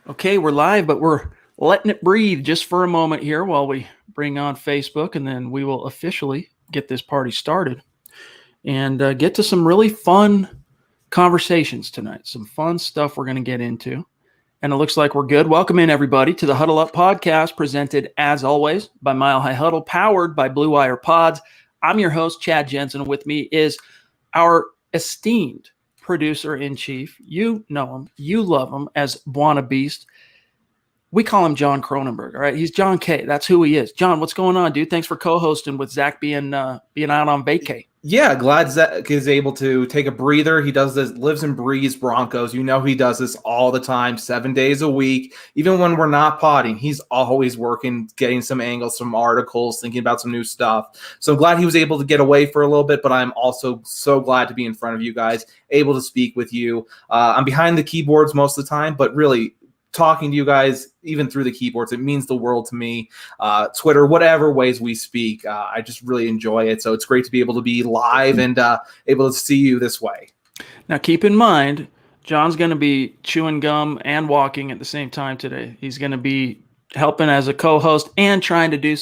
Okay, we're live, but we're letting it breathe just for a moment here while we bring on Facebook, and then we will officially get this party started and get to some really fun conversations tonight. Some fun stuff we're going to get into. And it looks like we're good. Welcome in, everybody, to the Huddle Up podcast, presented, as always, by Mile High Huddle, powered by Blue Wire Pods. I'm your host, Chad Jensen. With me is our esteemed producer-in-chief. You know him. You love him as Buona Beast. We call him Jon Kronenberg, all right? He's John K. That's who he is. John, what's going on, dude? Thanks for co-hosting with Zach being out on vacay. Yeah, glad Zach is able to take a breather. He does this, lives and breathes Broncos. You know he does this all the time, 7 days a week. Even when we're not potting, he's always working, getting some angles, some articles, thinking about some new stuff. So I'm glad he was able to get away for a little bit, but I'm also so glad to be in front of you guys, able to speak with you. I'm behind the keyboards most of the time, but really talking to you guys, even through the keyboards, it means the world to me. Twitter, whatever ways we speak, I just really enjoy it. So it's great to be able to be live and able to see you this way. Now, keep in mind, John's going to be chewing gum and walking at the same time today. He's going to be helping as a co-host and trying to do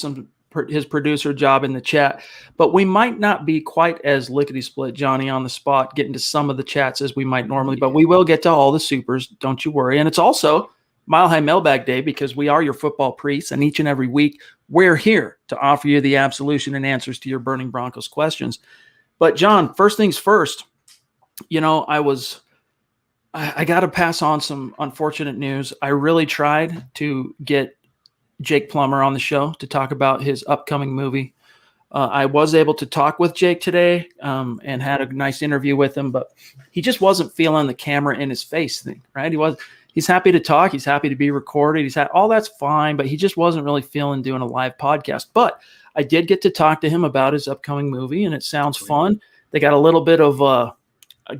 his producer job in the chat. But we might not be quite as lickety-split, Johnny, on the spot, getting to some of the chats as we might normally. But we will get to all the supers, don't you worry. And it's also Mile High Mailbag Day, because we are your football priests, and each and every week we're here to offer you the absolution and answers to your burning Broncos questions. But John, first things first, you know, I got to pass on some unfortunate news. I really tried to get Jake Plummer on the show to talk about his upcoming movie. I was able to talk with Jake today and had a nice interview with him, but he just wasn't feeling the camera in his face thing, right? He's happy to talk. He's happy to be recorded. All that's fine, but he just wasn't really feeling doing a live podcast. But I did get to talk to him about his upcoming movie, and it sounds fun. They got a little bit of a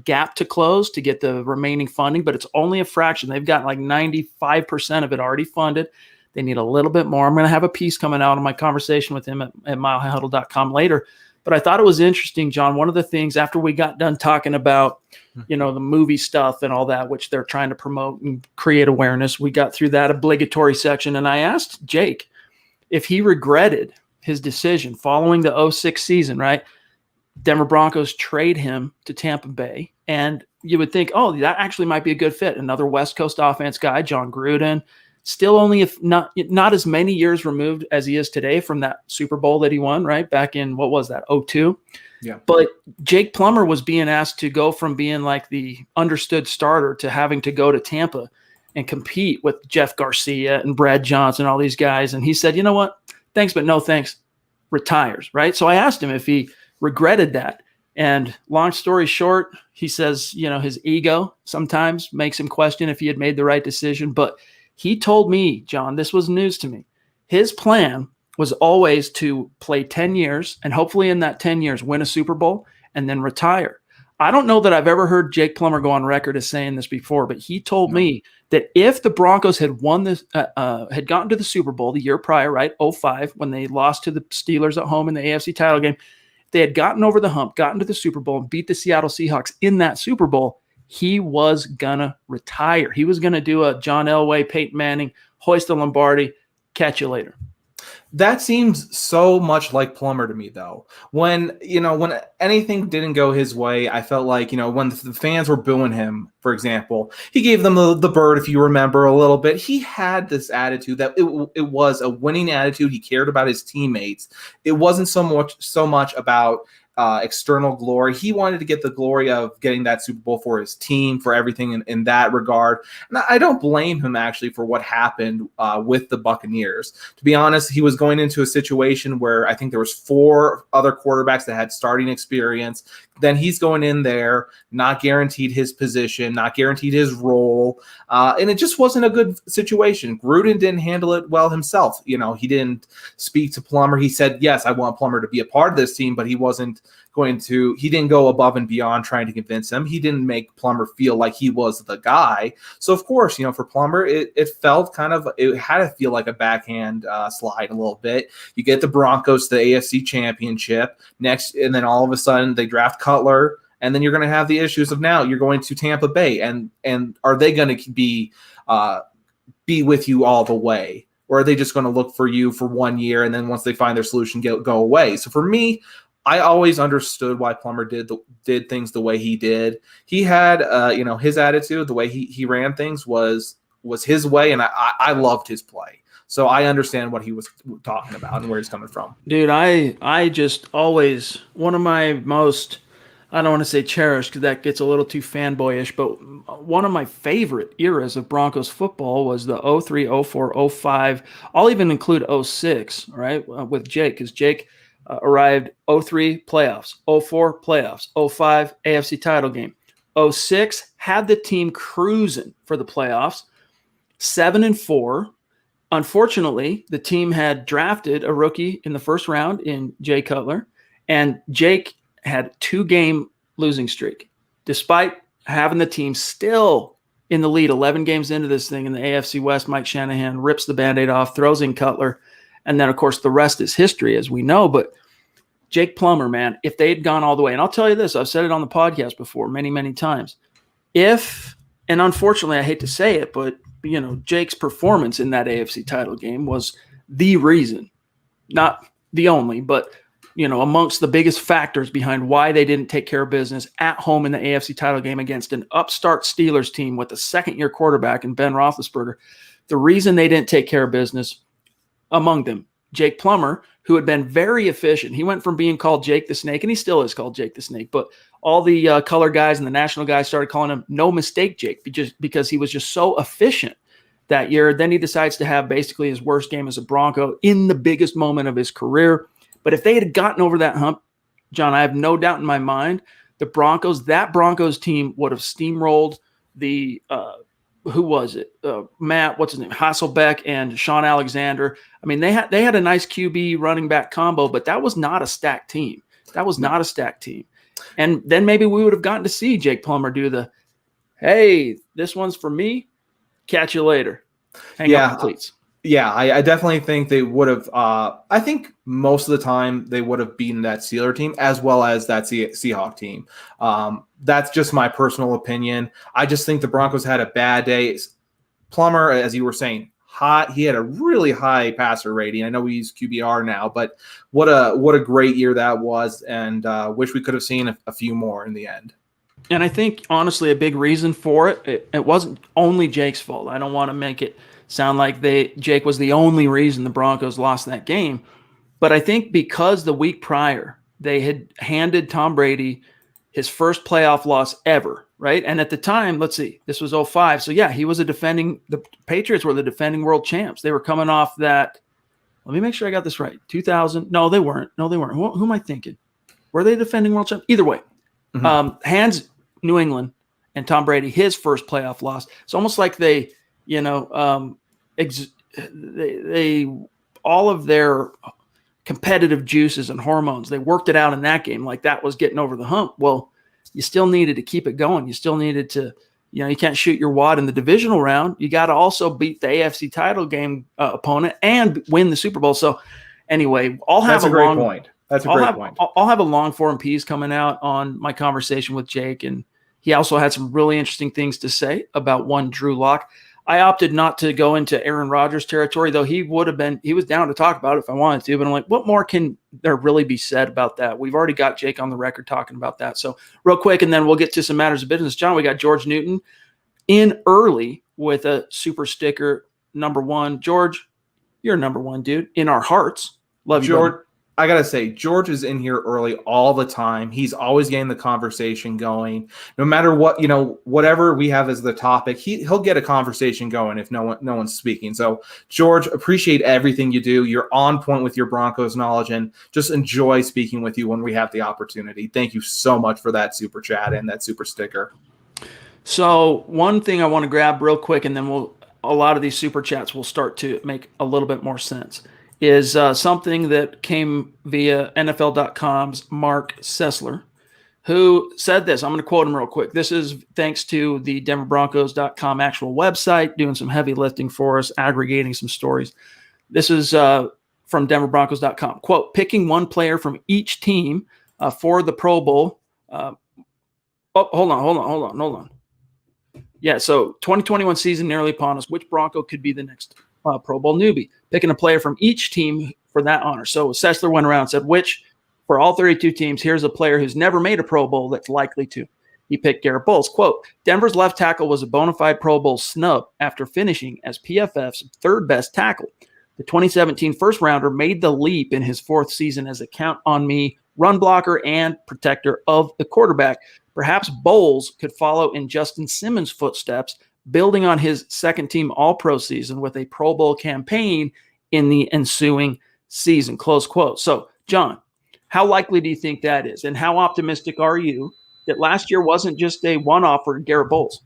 gap to close to get the remaining funding, but it's only a fraction. They've got like 95% of it already funded. They need a little bit more. I'm going to have a piece coming out of my conversation with him at milehighhuddle.com later. But I thought it was interesting, John. One of the things after we got done talking about, you know, the movie stuff and all that, which they're trying to promote and create awareness, we got through that obligatory section. And I asked Jake if he regretted his decision following the 2006 season, right? Denver Broncos trade him to Tampa Bay. And you would think, oh, that actually might be a good fit. Another West Coast offense guy, John Gruden. Still only if not as many years removed as he is today from that Super Bowl that he won, right? Back in, what was that, 2002? Yeah. But Jake Plummer was being asked to go from being like the understood starter to having to go to Tampa and compete with Jeff Garcia and Brad Johnson, all these guys. And he said, you know what? Thanks, but no thanks. Retires, right? So I asked him if he regretted that. And long story short, he says, you know, his ego sometimes makes him question if he had made the right decision. But he told me, John, this was news to me. His plan was always to play 10 years and hopefully in that 10 years win a Super Bowl and then retire. I don't know that I've ever heard Jake Plummer go on record as saying this before, but he told me that if the Broncos had won this, had gotten to the Super Bowl the year prior, right, 2005, when they lost to the Steelers at home in the AFC title game, they had gotten over the hump, gotten to the Super Bowl, and beat the Seattle Seahawks in that Super Bowl, he was going to retire. He was going to do a John Elway, Peyton Manning, hoist the Lombardi, catch you later. That seems so much like Plummer to me, though. When anything didn't go his way, I felt like, when the fans were booing him, for example, he gave them the bird, if you remember a little bit. He had this attitude that it was a winning attitude. He cared about his teammates. It wasn't so much about external glory. He wanted to get the glory of getting that Super Bowl for his team, for everything in that regard. And I don't blame him actually for what happened with the Buccaneers. To be honest, he was going into a situation where I think there was 4 other quarterbacks that had starting experience. Then he's going in there, not guaranteed his position, not guaranteed his role. And it just wasn't a good situation. Gruden didn't handle it well himself. He didn't speak to Plummer. He said, yes, I want Plummer to be a part of this team, but he didn't go above and beyond trying to convince him. He didn't make Plummer feel like he was the guy. So of course, for Plummer, it felt it had to feel like a backhand slide a little bit. You get the Broncos to the AFC Championship next, and then all of a sudden they draft Cutler, and then you're going to have the issues of now you're going to Tampa Bay, and are they going to be be with you all the way? Or are they just going to look for you for 1 year and then once they find their solution, go away? So for me, I always understood why Plummer did things the way he did. He had, his attitude, the way he ran things was his way, and I loved his play. So I understand what he was talking about and where he's coming from. Dude, I just always, one of my most, I don't want to say cherished because that gets a little too fanboyish, but one of my favorite eras of Broncos football was the 03, 04, 05. I'll even include 06, right, with Jake, because Jake arrived 03 playoffs, 04 playoffs, 05 AFC title game. 06 had the team cruising for the playoffs, 7-4. Unfortunately, the team had drafted a rookie in the first round in Jay Cutler, and Jake had 2-game losing streak, despite having the team still in the lead 11 games into this thing in the AFC West. Mike Shanahan rips the Band-Aid off, throws in Cutler, and then, of course, the rest is history, as we know. But Jake Plummer, man, if they had gone all the way, and I'll tell you this, I've said it on the podcast before many, many times, and unfortunately, I hate to say it, but Jake's performance in that AFC title game was the reason, not the only, but amongst the biggest factors behind why they didn't take care of business at home in the AFC title game against an upstart Steelers team with a second-year quarterback in Ben Roethlisberger. The reason they didn't take care of business, among them, Jake Plummer, who had been very efficient. He went from being called Jake the Snake, and he still is called Jake the Snake, but all the color guys and the national guys started calling him No Mistake Jake because he was just so efficient that year. Then he decides to have basically his worst game as a Bronco in the biggest moment of his career. But if they had gotten over that hump, John, I have no doubt in my mind, that Broncos team would have steamrolled the who was it? Matt, what's his name? Hasselbeck and Sean Alexander. I mean, they had a nice QB running back combo, but that was not a stacked team. And then maybe we would have gotten to see Jake Plummer do the, hey, this one's for me. Catch you later. Hang up the cleats. Yeah, I definitely think they would have. I think most of the time they would have beaten that Steeler team as well as that Seahawk team. That's just my personal opinion. I just think the Broncos had a bad day. Plummer, as you were saying, hot. He had a really high passer rating. I know we use QBR now, but what a great year that was, and wish we could have seen a few more in the end. And I think, honestly, a big reason for it wasn't only Jake's fault. I don't want to make it sound like Jake was the only reason the Broncos lost that game. But I think because the week prior, they had handed Tom Brady his first playoff loss ever, right? And at the time, let's see, this was 05. So, yeah, the Patriots were the defending world champs. They were coming off that, let me make sure I got this right, 2000. No, they weren't. Who am I thinking? Were they defending world champs? Either way, hands New England and Tom Brady his first playoff loss. It's almost like they all of their competitive juices and hormones, they worked it out in that game like that was getting over the hump. Well, you still needed to keep it going. You still needed to, you can't shoot your wad in the divisional round. You got to also beat the AFC title game opponent and win the Super Bowl. So anyway, That's a great point. I'll have a long form piece coming out on my conversation with Jake, and he also had some really interesting things to say about one Drew Lock. I opted not to go into Aaron Rodgers territory, though he was down to talk about it if I wanted to, but I'm like, what more can there really be said about that? We've already got Jake on the record talking about that. So real quick, and then we'll get to some matters of business. John, we got George Newton in early with a super sticker, number one. George, you're number one, dude, in our hearts. Love you, George. buddy. I got to say, George is in here early all the time. He's always getting the conversation going. No matter what, whatever we have as the topic, he'll get a conversation going if no one's speaking. So, George, appreciate everything you do. You're on point with your Broncos knowledge, and just enjoy speaking with you when we have the opportunity. Thank you so much for that super chat and that super sticker. So, one thing I want to grab real quick, and then a lot of these super chats will start to make a little bit more sense, is something that came via NFL.com's Mark Sessler, who said this. I'm going to quote him real quick. This is thanks to the DenverBroncos.com actual website, doing some heavy lifting for us, aggregating some stories. This is from DenverBroncos.com. Quote, picking one player from each team for the Pro Bowl. Hold on. Yeah, so 2021 season nearly upon us. Which Bronco could be the next Pro Bowl newbie? Picking a player from each team for that honor. So Sessler went around and said, which, for all 32 teams, here's a player who's never made a Pro Bowl that's likely to. He picked Garett Bolles. Quote, Denver's left tackle was a bona fide Pro Bowl snub after finishing as PFF's third best tackle. The 2017 first rounder made the leap in his fourth season as a count-on-me run blocker and protector of the quarterback. Perhaps Bolles could follow in Justin Simmons' footsteps, building on his second-team All-Pro season with a Pro Bowl campaign in the ensuing season, close quote. So, John, how likely do you think that is? And how optimistic are you that last year wasn't just a one-off for Garett Bolles?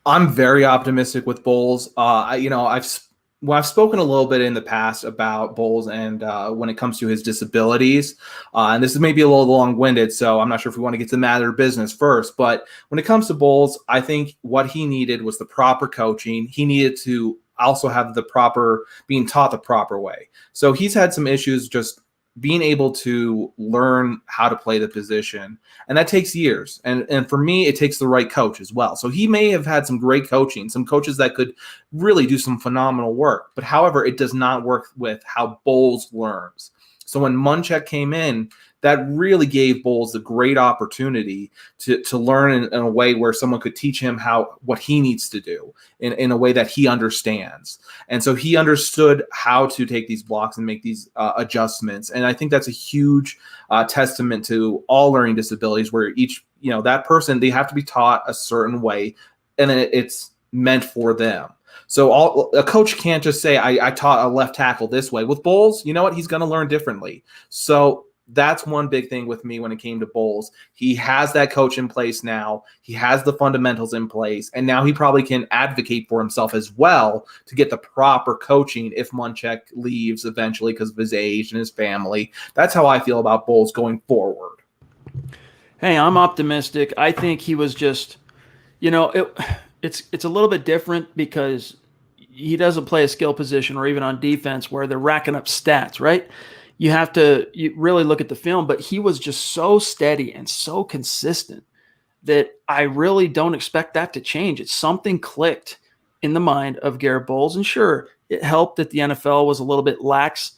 I'm very optimistic with Bolles. I've spoken a little bit in the past about Bolles and when it comes to his disabilities, and this is maybe a little long-winded, so I'm not sure if we want to get to the matter of business first, but when it comes to Bolles, I think what he needed was the proper coaching. He needed to also have being taught the proper way. So he's had some issues just being able to learn how to play the position, and that takes years. And for me, it takes the right coach as well. So he may have had some great coaching, some coaches that could really do some phenomenal work. But however, it does not work with how Bolles learns. So when Munchak came in, that really gave Bolles a great opportunity to learn in a way where someone could teach him what he needs to do in a way that he understands. And so he understood how to take these blocks and make these adjustments. And I think that's a huge testament to all learning disabilities, where each, that person, they have to be taught a certain way, and it's meant for them. So a coach can't just say, I taught a left tackle this way. With Bolles, you know what? He's going to learn differently. So that's one big thing with me when it came to Bolles. He has that coach in place now. He has the fundamentals in place, and now he probably can advocate for himself as well to get the proper coaching if Munchak leaves eventually because of his age and his family. That's how I feel about Bolles going forward. Hey, I'm optimistic. I think he was just, it's a little bit different because he doesn't play a skill position or even on defense where they're racking up stats, right? You really look at the film, but he was just so steady and so consistent that I really don't expect that to change. It's something clicked in the mind of Garett Bolles. And sure, it helped that the NFL was a little bit lax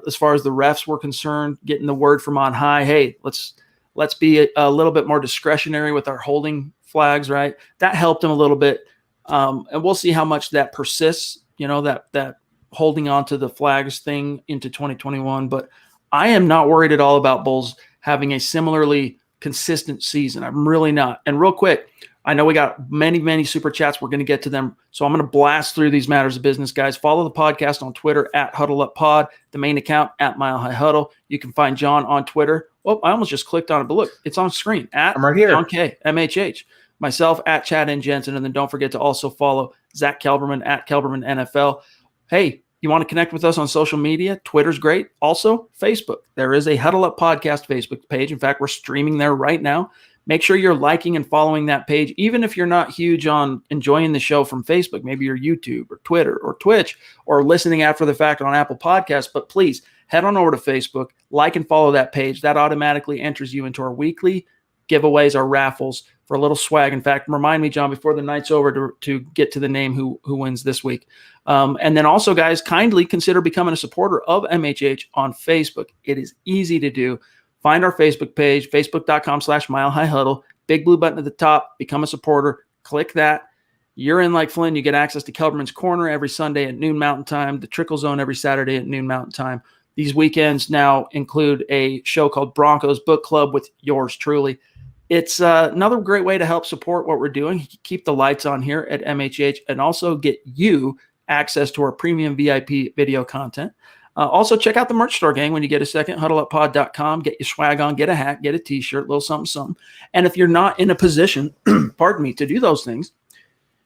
as far as the refs were concerned, getting the word from on high, hey, let's be a little bit more discretionary with our holding flags, right? That helped him a little bit. And we'll see how much that persists, that holding on to the flags thing into 2021. But I am not worried at all about Bolles having a similarly consistent season. I'm really not. And real quick, I know we got many, many super chats. We're going to get to them. So I'm going to blast through these matters of business, guys. Follow the podcast on Twitter at HuddleUpPod, the main account at Mile High Huddle. You can find John on Twitter. Oh, I almost just clicked on it, but look, it's on screen at I'm right here. John K, MHH. Myself at Chad and Jensen. And then don't forget to also follow Zach Kelberman at Kelberman NFL. Hey, you want to connect with us on social media? Twitter's great. Also, Facebook. There is a Huddle Up Podcast Facebook page. In fact, we're streaming there right now. Make sure you're liking and following that page, even if you're not huge on enjoying the show from Facebook. Maybe you're YouTube or Twitter or Twitch or listening after the fact on Apple Podcasts. But please head on over to Facebook, like and follow that page. That automatically enters you into our weekly giveaways, our raffles for a little swag. In fact, remind me, John, before the night's over to get to the name who wins this week. And then also, guys, kindly consider becoming a supporter of MHH on Facebook. It is easy to do. Find our Facebook page, facebook.com/Mile High Huddle. Big blue button at the top. Become a supporter. Click that. You're in like Flynn. You get access to Kelberman's Corner every Sunday at noon Mountain Time. The Trickle Zone every Saturday at noon Mountain Time. These weekends now include a show called Broncos Book Club with yours truly. It's another great way to help support what we're doing. Keep the lights on here at MHH and also get you access to our premium VIP video content. Also, check out the merch store, gang, when you get a second. HuddleUpPod.com. Get your swag on. Get a hat. Get a T-shirt. Little something, something. And if you're not in a position, pardon me, to do those things,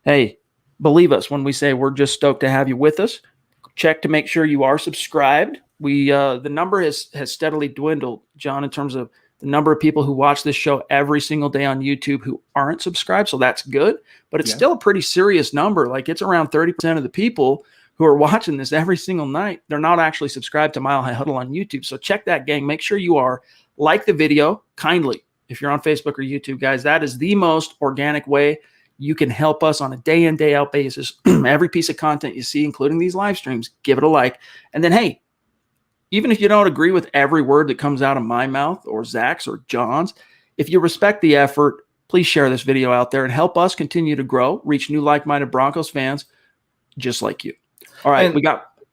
hey, believe us when we say we're just stoked to have you with us. Check to make sure you are subscribed. The number has steadily dwindled, John, in terms of the number of people who watch this show every single day on YouTube who aren't subscribed. So that's good, but it's still a pretty serious number. Like it's around 30% of the people who are watching this every single night. They're not actually subscribed to Mile High Huddle on YouTube. So check that, gang. Make sure you are. Like the video kindly. If you're on Facebook or YouTube, guys, that is the most organic way You can help us on a day in, day out basis. Every piece of content you see, including these live streams, give it a like. And then, hey, even if you don't agree with every word that comes out of my mouth or Zach's or John's, if you respect the effort, please share this video out there and help us continue to grow, reach new like-minded Broncos fans just like you. All right, And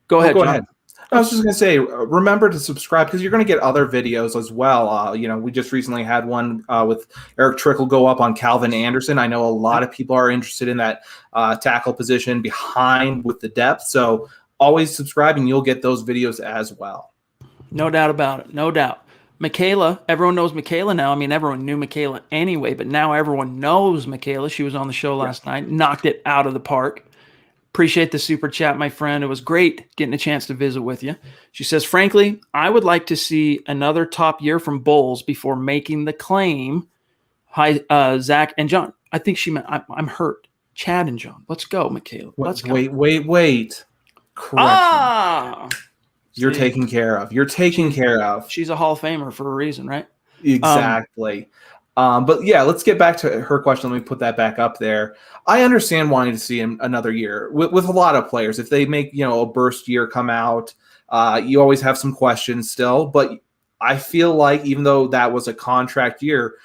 go ahead, go John. ahead. I was just going to say, remember to subscribe because you're going to get other videos as well. We just recently had one with Eric Trickle go up on Calvin Anderson. I know a lot of people are interested in that tackle position behind with the depth. So always subscribe and you'll get those videos as well. No doubt about it. No doubt. Michaela, everyone knows Michaela now. I mean, everyone knew Michaela anyway, but now everyone knows Michaela. She was on the show last night, knocked it out of the park. Appreciate the super chat, my friend. It was great getting a chance to visit with you. She says, frankly, I would like to see another top year from Bolles before making the claim. Hi, Zach and John. I think she meant I'm hurt. Chad and John. Let's go, Michaela. Let's go. Wait. Correction. You're taken care of. You're taken care of. She's a Hall of Famer for a reason, right? Exactly. But yeah, let's get back to her question. Let me put that back up there. I understand wanting to see him another year with a lot of players. If they make, a burst year come out, you always have some questions still. But I feel like even though that was a contract year,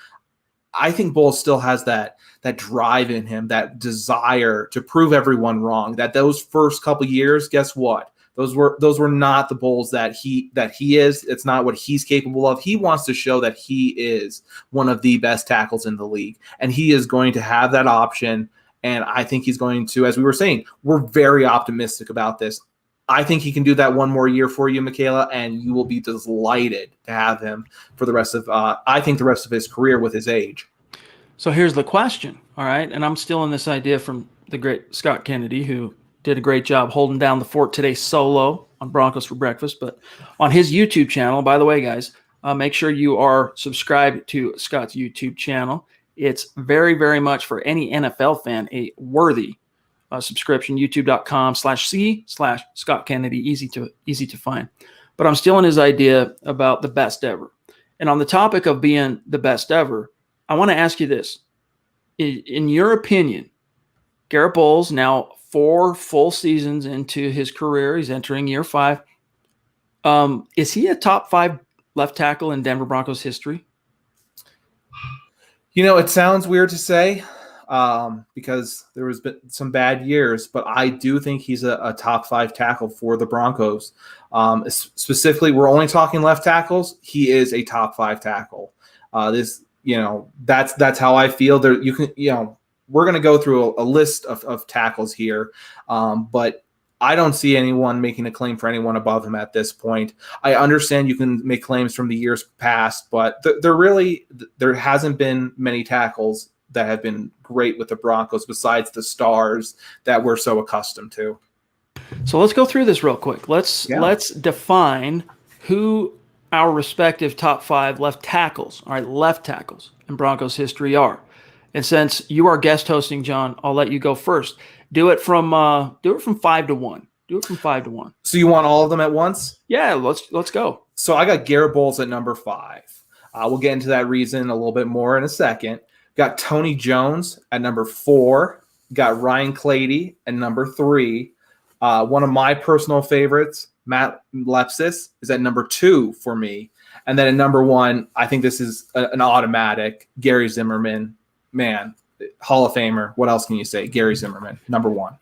I think Bolles still has that drive in him, that desire to prove everyone wrong. That those first couple years, guess what? Those were not the Bolles that he is. It's not what he's capable of. He wants to show that he is one of the best tackles in the league, and he is going to have that option. And I think he's going to, as we were saying, we're very optimistic about this. I think he can do that one more year for you, Michaela, and you will be delighted to have him for the rest of, I think, the rest of his career with his age. So here's the question, all right? And I'm still in this idea from the great Scott Kennedy, who did a great job holding down the fort today solo on Broncos for Breakfast. But on his YouTube channel, by the way, guys, make sure you are subscribed to Scott's YouTube channel. It's very, very much for any NFL fan a worthy subscription. YouTube.com/C/Scott Kennedy. Easy to find. But I'm still in his idea about the best ever. And on the topic of being the best ever, I want to ask you this. In your opinion, Garett Bolles, now 4 full seasons into his career, he's entering year 5. Is he a top 5 left tackle in Denver Broncos history? It sounds weird to say because there was been some bad years, but I do think he's a top 5 tackle for the Broncos. Specifically, we're only talking left tackles. He is a top 5 tackle. That's how I feel. There, you can, we're going to go through a list of tackles here, but I don't see anyone making a claim for anyone above him at this point. I understand you can make claims from the years past, but there hasn't been many tackles that have been great with the Broncos besides the stars that we're so accustomed to. So let's go through this real quick. Let's define who our respective top 5 left tackles, all right, left tackles in Broncos history are. And since you are guest hosting, John, I'll let you go first. Do it from 5 to 1. Do it from 5 to 1. So you want all of them at once? Yeah, let's go. So I got Garett Bolles at number 5. We'll get into that reason a little bit more in a second. Got Tony Jones at number 4. Got Ryan Clady at number 3. One of my personal favorites, Matt Lepsis, is at number 2 for me. And then at number 1, I think this is an automatic, Gary Zimmerman. Man, Hall of Famer. What else can you say? Gary Zimmerman, number 1.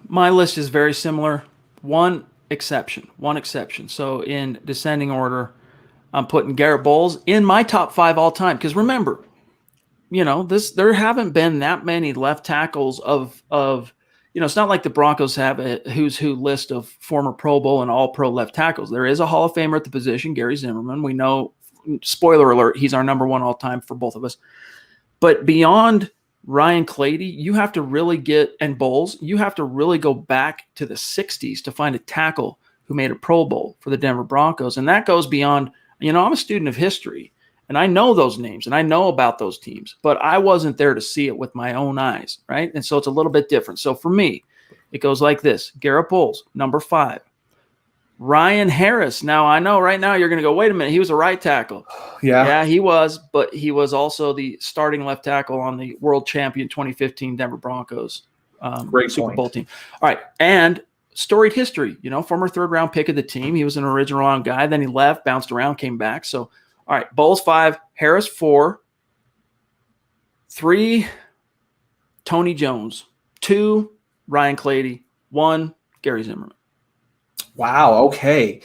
My list is very similar. One exception. So in descending order, I'm putting Garett Bolles in my top 5 all time. Because remember, there haven't been that many left tackles of it's not like the Broncos have a who's who list of former Pro Bowl and all-pro left tackles. There is a Hall of Famer at the position, Gary Zimmerman. We know, spoiler alert, he's our number 1 all time for both of us. But beyond Ryan Clady, you have to really and Bolles, you have to really go back to the 60s to find a tackle who made a Pro Bowl for the Denver Broncos. And that goes beyond, I'm a student of history, and I know those names, and I know about those teams, but I wasn't there to see it with my own eyes, right? And so it's a little bit different. So for me, it goes like this. Garett Bolles, number 5. Ryan Harris. Now, I know right now you're going to go, wait a minute, he was a right tackle. Yeah, he was, but he was also the starting left tackle on the world champion 2015 Denver Broncos Great Super point. Bowl team. All right, and storied history, former third-round pick of the team. He was an original round guy. Then he left, bounced around, came back. So, all right, Bolles 5, Harris 4, 3, Tony Jones, 2, Ryan Clady, 1, Gary Zimmerman. Wow. Okay.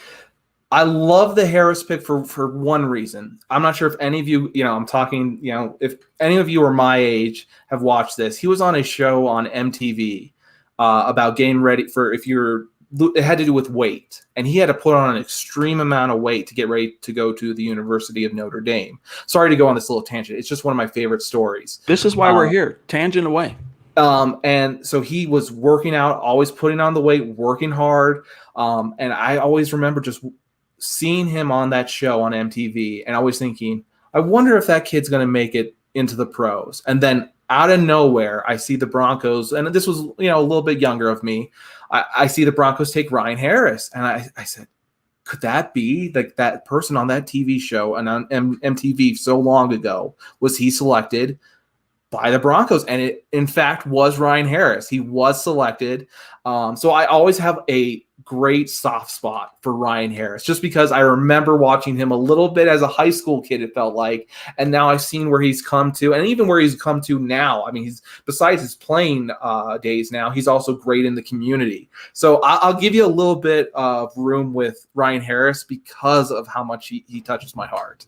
I love the Harris pick for one reason. I'm not sure if any of you, I'm talking, if any of you are my age have watched this. He was on a show on MTV about getting ready for it had to do with weight, and he had to put on an extreme amount of weight to get ready to go to the University of Notre Dame. Sorry to go on this little tangent. It's just one of my favorite stories. This is why we're here. Tangent away. And so he was working out, always putting on the weight, working hard. And I always remember just seeing him on that show on MTV and always thinking, I wonder if that kid's going to make it into the pros. And then out of nowhere, I see the Broncos, and this was, a little bit younger of me. I see the Broncos take Ryan Harris. And I said, could that be like that person on that TV show and on MTV so long ago? Was he selected by the Broncos? And it, in fact, was Ryan Harris. He was selected. So I always have a great soft spot for Ryan Harris, just because I remember watching him a little bit as a high school kid, it felt like, and now I've seen where he's come to, and even where he's come to now. I mean, he's, besides his playing days now, he's also great in the community. So I'll give you a little bit of room with Ryan Harris because of how much he touches my heart.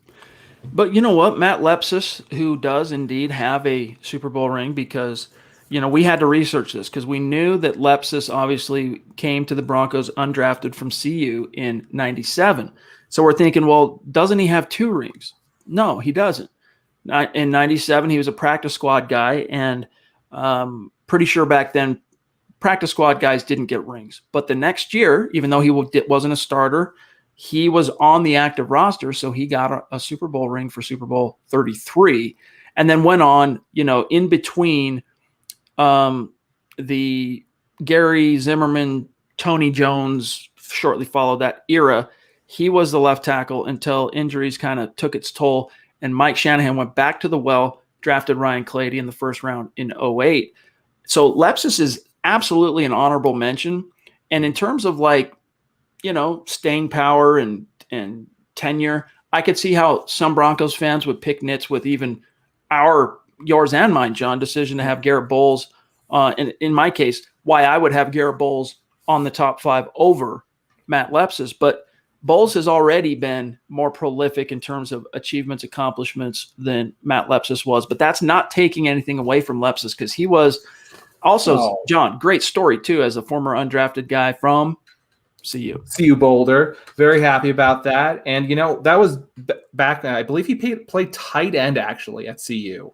But you know what? Matt Lepsis, who does indeed have a Super Bowl ring, because, we had to research this because we knew that Lepsis obviously came to the Broncos undrafted from CU in 97. So we're thinking, well, doesn't he have 2 rings? No, he doesn't. In 97, he was a practice squad guy, and pretty sure back then practice squad guys didn't get rings. But the next year, even though he wasn't a starter, he was on the active roster, so he got a Super Bowl ring for Super Bowl 33, and then went on, in between the Gary Zimmerman, Tony Jones, shortly followed that era. He was the left tackle until injuries kind of took its toll, and Mike Shanahan went back to the well, drafted Ryan Clady in the first round in 2008. So Lepsis is absolutely an honorable mention, and in terms of staying power and tenure, I could see how some Broncos fans would pick nits with even yours and mine, John, decision to have Garett Bolles. In my case, why I would have Garett Bolles on the top 5 over Matt Lepsis. But Bolles has already been more prolific in terms of achievements, accomplishments than Matt Lepsis was. But that's not taking anything away from Lepsis, because he was also, John, great story too, as a former undrafted guy from CU Boulder. Very happy about that. And, that was back then. I believe he played tight end actually at CU.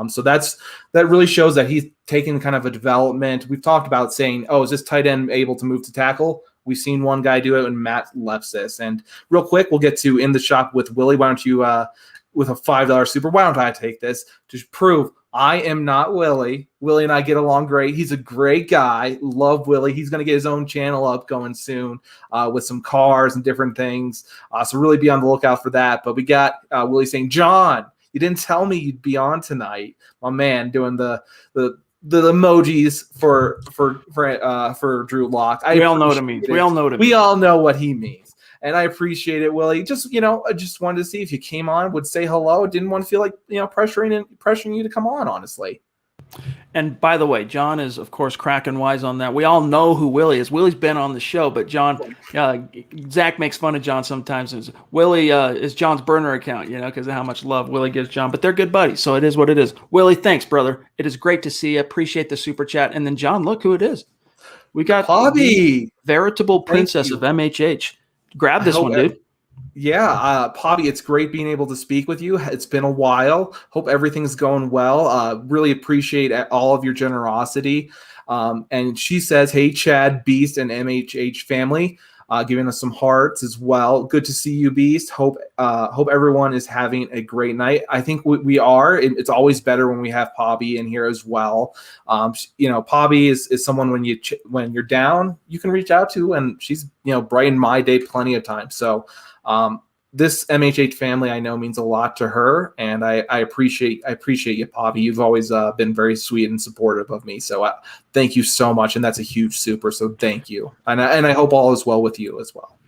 So that really shows that he's taken kind of a development. We've talked about saying, is this tight end able to move to tackle? We've seen one guy do it in Matt Lepsis. And real quick, we'll get to In the Shop with Willie. Why don't you, with a $5 super, why don't I take this to prove I am not Willie. Willie and I get along great. He's a great guy. Love Willie. He's going to get his own channel up going soon with some cars and different things. So really be on the lookout for that. But we got Willie saying, John, you didn't tell me you'd be on tonight. My man doing the emojis for Drew Lock. We all know what it means. We all know what he means. And I appreciate it, Willie. Just, I just wanted to see if you came on, would say hello. Didn't want to feel like, pressuring you to come on, honestly. And by the way, John is, of course, cracking wise on that. We all know who Willie is. Willie's been on the show, but John, Zach makes fun of John sometimes. Willie is John's burner account, because of how much love Willie gives John. But they're good buddies, so it is what it is. Willie, thanks, brother. It is great to see you. Appreciate the super chat. And then, John, look who it is. We got Pobby, veritable princess of MHH. Grab this one, dude. Yeah, Pobby, it's great being able to speak with you. It's been a while. Hope everything's going well. Really appreciate all of your generosity. And she says, hey, Chad, Beast, and MHH family. giving us some hearts as well. Good to see you, Beast. Hope everyone is having a great night. I think we are. It's always better when we have Pobby in here as well. Pobby is someone when you're down, you can reach out to, and she's brightened my day plenty of times. So this MHH family I know means a lot to her, and I appreciate you, Pobby. You've always been very sweet and supportive of me. So thank you so much, and that's a huge super. So thank you, and I hope all is well with you as well.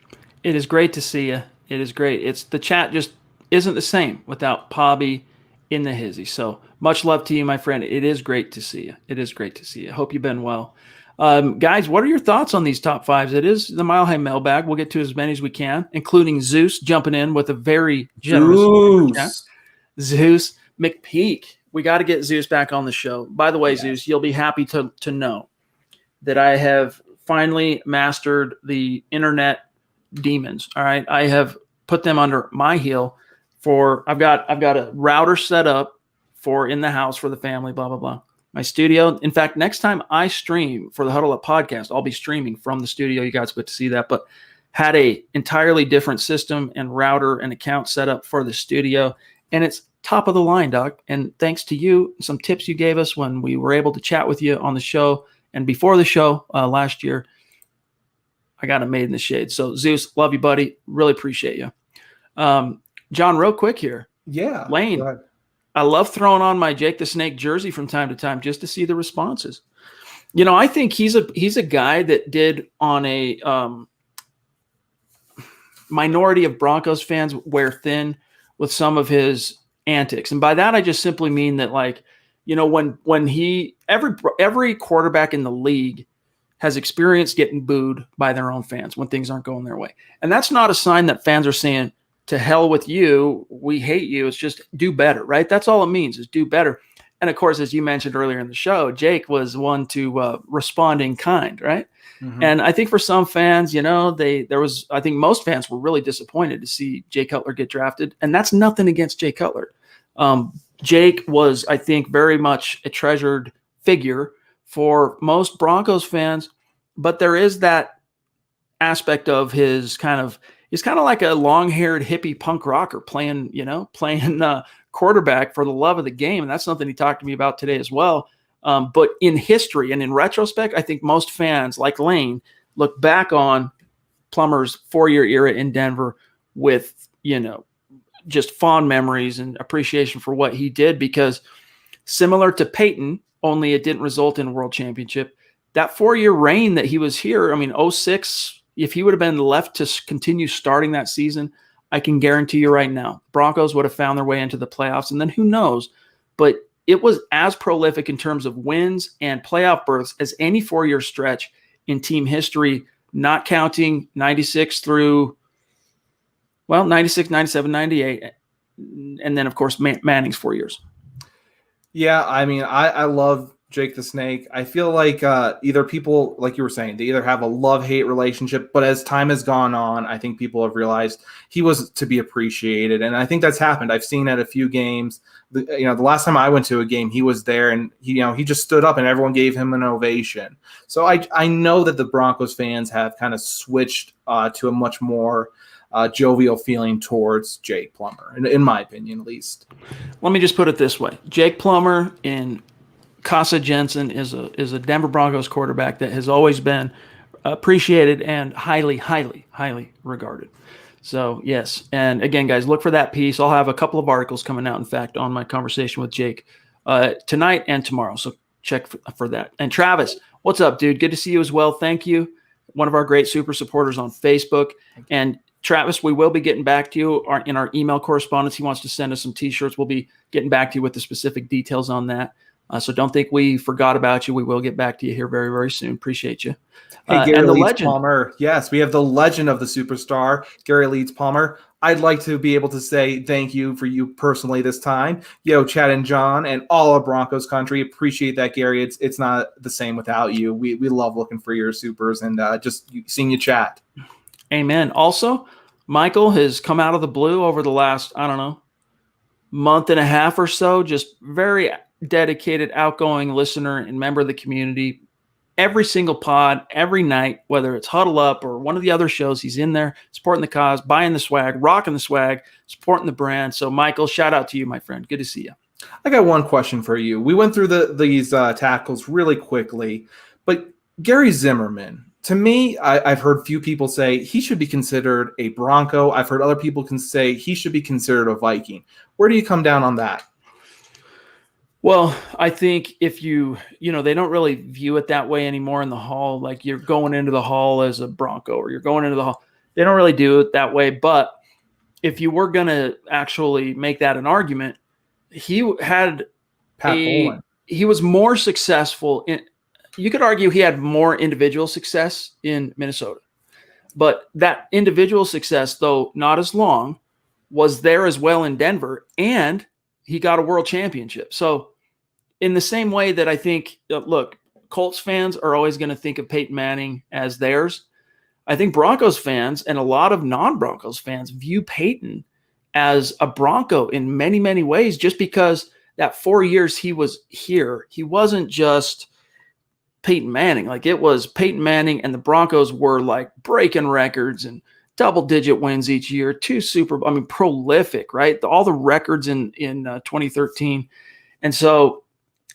It is great to see you. It is great. It's the chat just isn't the same without Pobby in the hizzy. So much love to you, my friend. It is great to see you. It is great to see you. Hope you've been well. Guys, what are your thoughts on these top fives? It is the Mile High Mailbag. We'll get to as many as we can, including Zeus jumping in with a very generous chat. Zeus McPeak. We got to get Zeus back on the show. By the way, Zeus, you'll be happy to know that I have finally mastered the internet demons. All right. I have put them under my heel I've got a router set up for in the house for the family, blah, blah, blah. My studio. In fact, next time I stream for the Huddle Up podcast, I'll be streaming from the studio. You guys get to see that, but had a entirely different system and router and account set up for the studio. And it's top of the line, Doc. And thanks to you, some tips you gave us when we were able to chat with you on the show and before the show last year, I got it made in the shade. So Zeus, love you, buddy. Really appreciate you. John, real quick here. Yeah. Lane. I love throwing on my Jake the Snake jersey from time to time just to see the responses. I think he's a guy that did on a minority of Broncos fans wear thin with some of his antics. And by that, I just simply mean that, when every quarterback in the league has experienced getting booed by their own fans when things aren't going their way. And that's not a sign that fans are saying, to hell with you, we hate you. It's just do better, right? That's all it means is do better. And of course, as you mentioned earlier in the show, Jake was one to respond in kind, right? Mm-hmm. And I think for some fans, I think most fans were really disappointed to see Jay Cutler get drafted. And that's nothing against Jay Cutler. Jake was, I think, very much a treasured figure for most Broncos fans, but there is that aspect of he's kind of like a long-haired hippie punk rocker playing quarterback for the love of the game. And that's something he talked to me about today as well. But in history and in retrospect, I think most fans like Lane look back on Plummer's 4-year era in Denver with, just fond memories and appreciation for what he did, because similar to Peyton, only it didn't result in a world championship. That 4-year reign that he was here, 06, if he would have been left to continue starting that season, I can guarantee you right now, Broncos would have found their way into the playoffs. And then who knows? But it was as prolific in terms of wins and playoff berths as any 4-year stretch in team history, not counting 96 through, 96, 97, 98. And then, of course, Manning's 4 years. Yeah, I love Jake the Snake. I feel like either people, like you were saying, they either have a love-hate relationship, but as time has gone on, I think people have realized he was to be appreciated, and I think that's happened. I've seen at a few games. The last time I went to a game, he was there, and he just stood up, and everyone gave him an ovation. So I know that the Broncos fans have kind of switched to a much more jovial feeling towards Jake Plummer, in my opinion, at least. Let me just put it this way: Jake Plummer in Casa Jensen is a Denver Broncos quarterback that has always been appreciated and highly, highly, highly regarded. So, yes. And again, guys, look for that piece. I'll have a couple of articles coming out, in fact, on my conversation with Jake tonight and tomorrow. So check for that. And Travis, what's up, dude? Good to see you as well. Thank you. One of our great super supporters on Facebook. And Travis, we will be getting back to you in our email correspondence. He wants to send us some T-shirts. We'll be getting back to you with the specific details on that. So don't think we forgot about you. We will get back to you here very, very soon. Appreciate you. Hey, Gary and the legend Palmer. Yes, we have the legend of the superstar, Gary Leeds Palmer. I'd like to be able to say thank you for you personally this time. Chad and John and all of Broncos country. Appreciate that, Gary. It's not the same without you. We love looking for your supers and just seeing you chat. Amen. Also, Michael has come out of the blue over the last, month and a half or so, just very dedicated, outgoing listener and member of the community. every single pod, every night, whether it's Huddle Up or one of the other shows, he's in there supporting the cause, buying the swag, rocking the swag, supporting the brand. So, Michael, shout out to you, my friend. Good to see you. I got one question for you. We went through these tackles really quickly, but Gary Zimmerman, to me, I've heard few people say he should be considered a Bronco. I've heard other people can say he should be considered a Viking. Where do you come down on that? Well, I think if they don't really view it that way anymore in the hall. Like you're going into the hall as a Bronco or you're going into the hall. They don't really do it that way. But if you were going to actually make that an argument, he had he was more successful you could argue he had more individual success in Minnesota, but that individual success, though not as long, was there as well in Denver, and he got a world championship. So in the same way that I think, look, Colts fans are always going to think of Peyton Manning as theirs. I think Broncos fans and a lot of non-Broncos fans view Peyton as a Bronco in many, many ways, just because that 4 years he was here, he wasn't just Peyton Manning. Like it was Peyton Manning, and the Broncos were like breaking records and double-digit wins each year, prolific, right? All the records in 2013. And so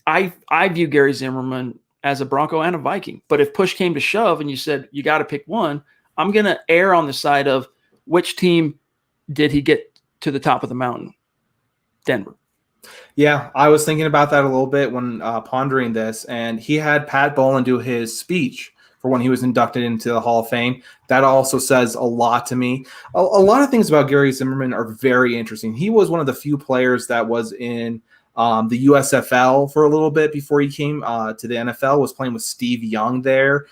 I view Gary Zimmerman as a Bronco and a Viking. But if push came to shove and you said you got to pick one, I'm going to err on the side of which team did he get to the top of the mountain? Denver. Yeah, I was thinking about that a little bit when pondering this, and he had Pat Bowlen do his speech for when he was inducted into the Hall of Fame. That also says a lot to me. A lot of things about Gary Zimmerman are very interesting. He was one of the few players that was in the USFL for a little bit before he came to the NFL, was playing with Steve Young there.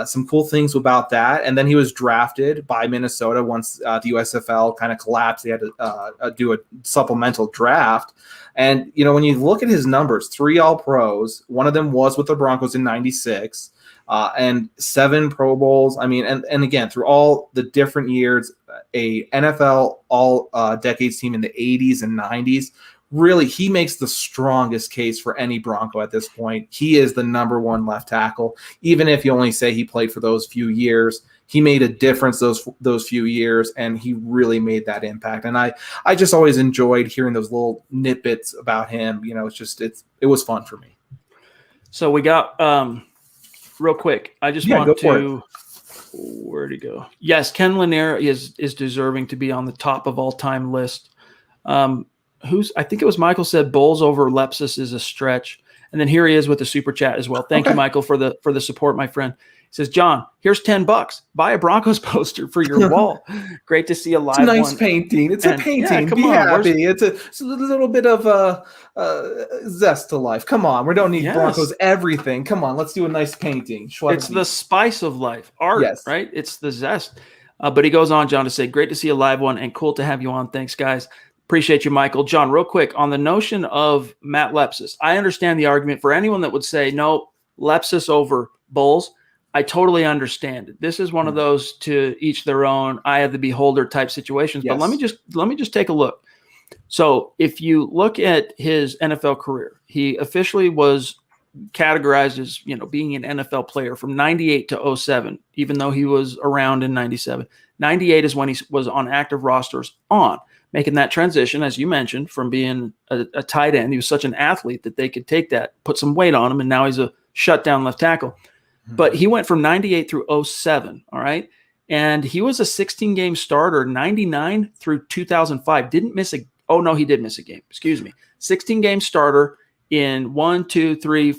Some cool things about that. And then he was drafted by Minnesota once the USFL kind of collapsed. They had to do a supplemental draft. And, when you look at his numbers, 3 All-Pros, one of them was with the Broncos in 96, and 7 Pro Bowls. I mean, and again, through all the different years, a NFL all-decades team in the 80s and 90s. Really, he makes the strongest case for any Bronco at this point. He is the number one left tackle. Even if you only say he played for those few years, he made a difference those few years, and he really made that impact. And I just always enjoyed hearing those little nitbits about him. It was fun for me. So we got real quick. I just want to. Where'd he go? Yes, Ken Lanier is deserving to be on the top of all-time list. I think it was Michael said Bolles over Lepsis is a stretch. And then here he is with the super chat as well. Thank you, Michael, for the support, my friend. He says, John, here's $10. Buy a Broncos poster for your wall. Great to see a live one. It's a nice painting. It's a painting. Be happy. It's a little bit of zest to life. Come on. We don't need Broncos everything. Come on. Let's do a nice painting. It's the spice of life. Art, right? It's the zest. But he goes on, John, to say, great to see a live one and cool to have you on. Thanks, guys. Appreciate you, Michael. John, real quick, on the notion of Matt Lepsis, I understand the argument for anyone that would say, no, Lepsis over Bolles. I totally understand it. This is one of those to each their own, eye of the beholder type situations. Yes. But let me just take a look. So if you look at his NFL career, he officially was categorized as, being an NFL player from 98 to 07, even though he was around in 97. 98 is when he was on active rosters making that transition, as you mentioned, from being a tight end. He was such an athlete that they could take that, put some weight on him, and now he's a shutdown left tackle. Mm-hmm. But he went from 98 through 07, all right? And he was a 16-game starter, 99 through 2005. He did miss a game. Excuse me. 16-game starter in 1, 2, 3,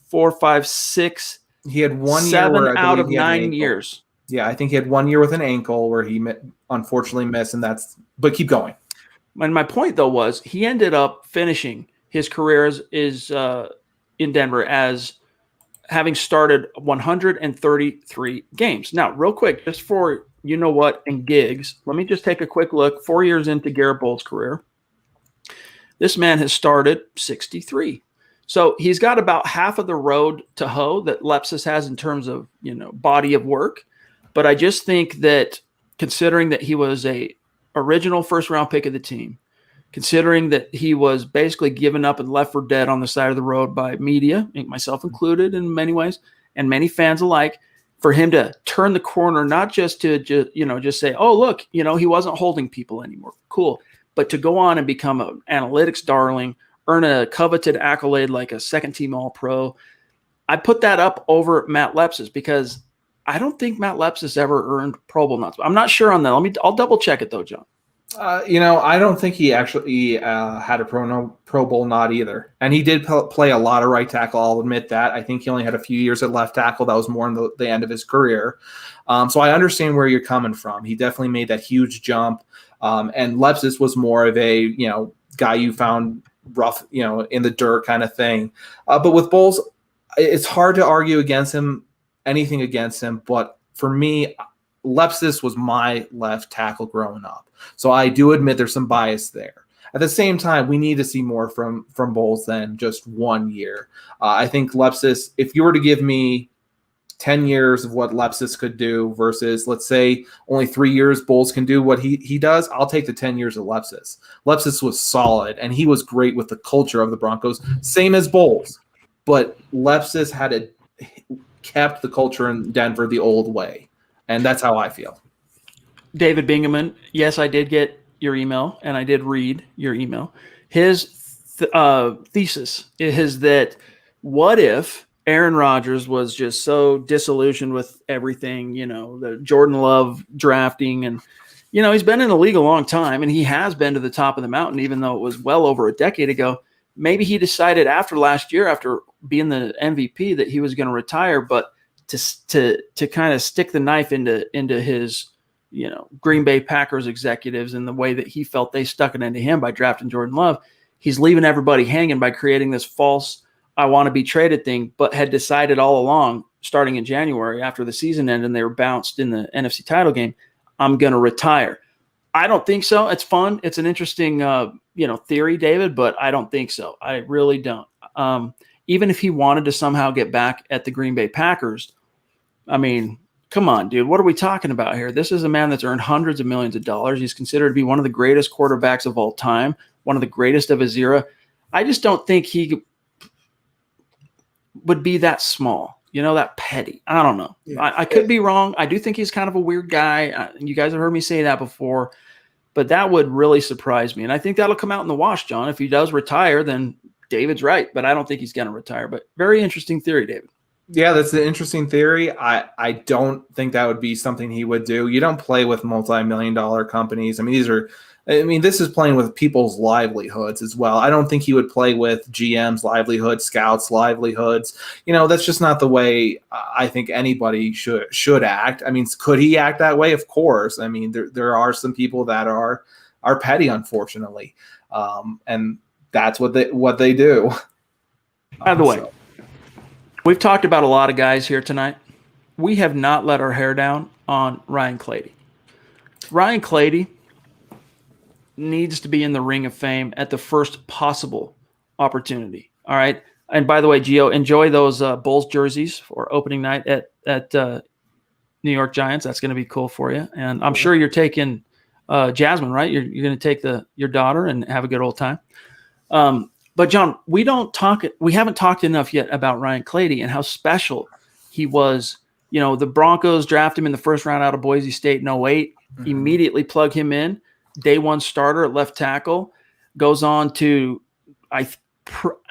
4, 5, 6. He had 1 year 7 out of 9 years. Yeah, I think he had 1 year with an ankle where he unfortunately missed, but keep going. And my point, though, was he ended up finishing his career in Denver as having started 133 games. Now, real quick, just for and gigs, let me just take a quick look. 4 years into Garett Bolles' career, this man has started 63. So he's got about half of the road to hoe that Lepsis has in terms of, body of work. But I just think that considering that he was a original first-round pick of the team, considering that he was basically given up and left for dead on the side of the road by media, myself included in many ways, and many fans alike, for him to turn the corner, not just to just say, oh, look, he wasn't holding people anymore. Cool. But to go on and become an analytics darling, earn a coveted accolade like a second-team All-Pro, I put that up over Matt Lepsis because I don't think Matt Lepsis ever earned Pro Bowl nods. I'm not sure on that. I'll double check it though, John. I don't think he actually had a Pro Bowl nod either. And he did play a lot of right tackle. I'll admit that. I think he only had a few years at left tackle. That was more in the end of his career. So I understand where you're coming from. He definitely made that huge jump. And Lepsis was more of a, guy you found rough, in the dirt kind of thing. But with Bolles, it's hard to argue anything against him. But for me, Lepsis was my left tackle growing up. So I do admit there's some bias there. At the same time, we need to see more from Bolles than just 1 year. I think Lepsis, if you were to give me 10 years of what Lepsis could do versus, let's say, only 3 years Bolles can do what he does, I'll take the 10 years of Lepsis. Lepsis was solid, and he was great with the culture of the Broncos, same as Bolles. But Lepsis kept the culture in Denver the old way. And that's how I feel. David Bingaman, yes, I did get your email, and I did read your email. His thesis is that what if Aaron Rodgers was just so disillusioned with everything, the Jordan Love drafting, and, he's been in the league a long time, and he has been to the top of the mountain, even though it was well over a decade ago. Maybe he decided after last year, after being the MVP, that he was going to retire, but to kind of stick the knife into his, Green Bay Packers executives and the way that he felt they stuck it into him by drafting Jordan Love, he's leaving everybody hanging by creating this false I want to be traded thing, but had decided all along, starting in January after the season ended and they were bounced in the NFC title game, I'm going to retire. I don't think so. It's fun. It's an interesting, theory, David, but I don't think so. I really don't. Even if he wanted to somehow get back at the Green Bay Packers, I mean, come on, dude. What are we talking about here? This is a man that's earned hundreds of millions of dollars. He's considered to be one of the greatest quarterbacks of all time, one of the greatest of his era. I just don't think he would be that small, that petty. I don't know. Yeah. I could be wrong. I do think he's kind of a weird guy. You guys have heard me say that before, but that would really surprise me. And I think that'll come out in the wash, John. If he does retire, then David's right, but I don't think he's going to retire. But very interesting theory, David. Yeah, that's an interesting theory. I don't think that would be something he would do. You don't play with multi-million-dollar companies. This is playing with people's livelihoods as well. I don't think he would play with GM's livelihoods, scouts' livelihoods. That's just not the way I think anybody should act. Could he act that way? Of course. There are some people that are petty, unfortunately, and that's what they do. By the way, we've talked about a lot of guys here tonight. We have not let our hair down on Ryan Clady. Ryan Clady needs to be in the Ring of Fame at the first possible opportunity. All right. And by the way, Gio, enjoy those Bulls jerseys for opening night at New York Giants. That's going to be cool for you. And I'm sure you're taking Jasmine, right? You're going to take your daughter and have a good old time. But John, we haven't talked enough yet about Ryan Clady and how special he was. The Broncos draft him in the first round out of Boise State in 2008, immediately plug him in. Day one starter at left tackle, goes on to,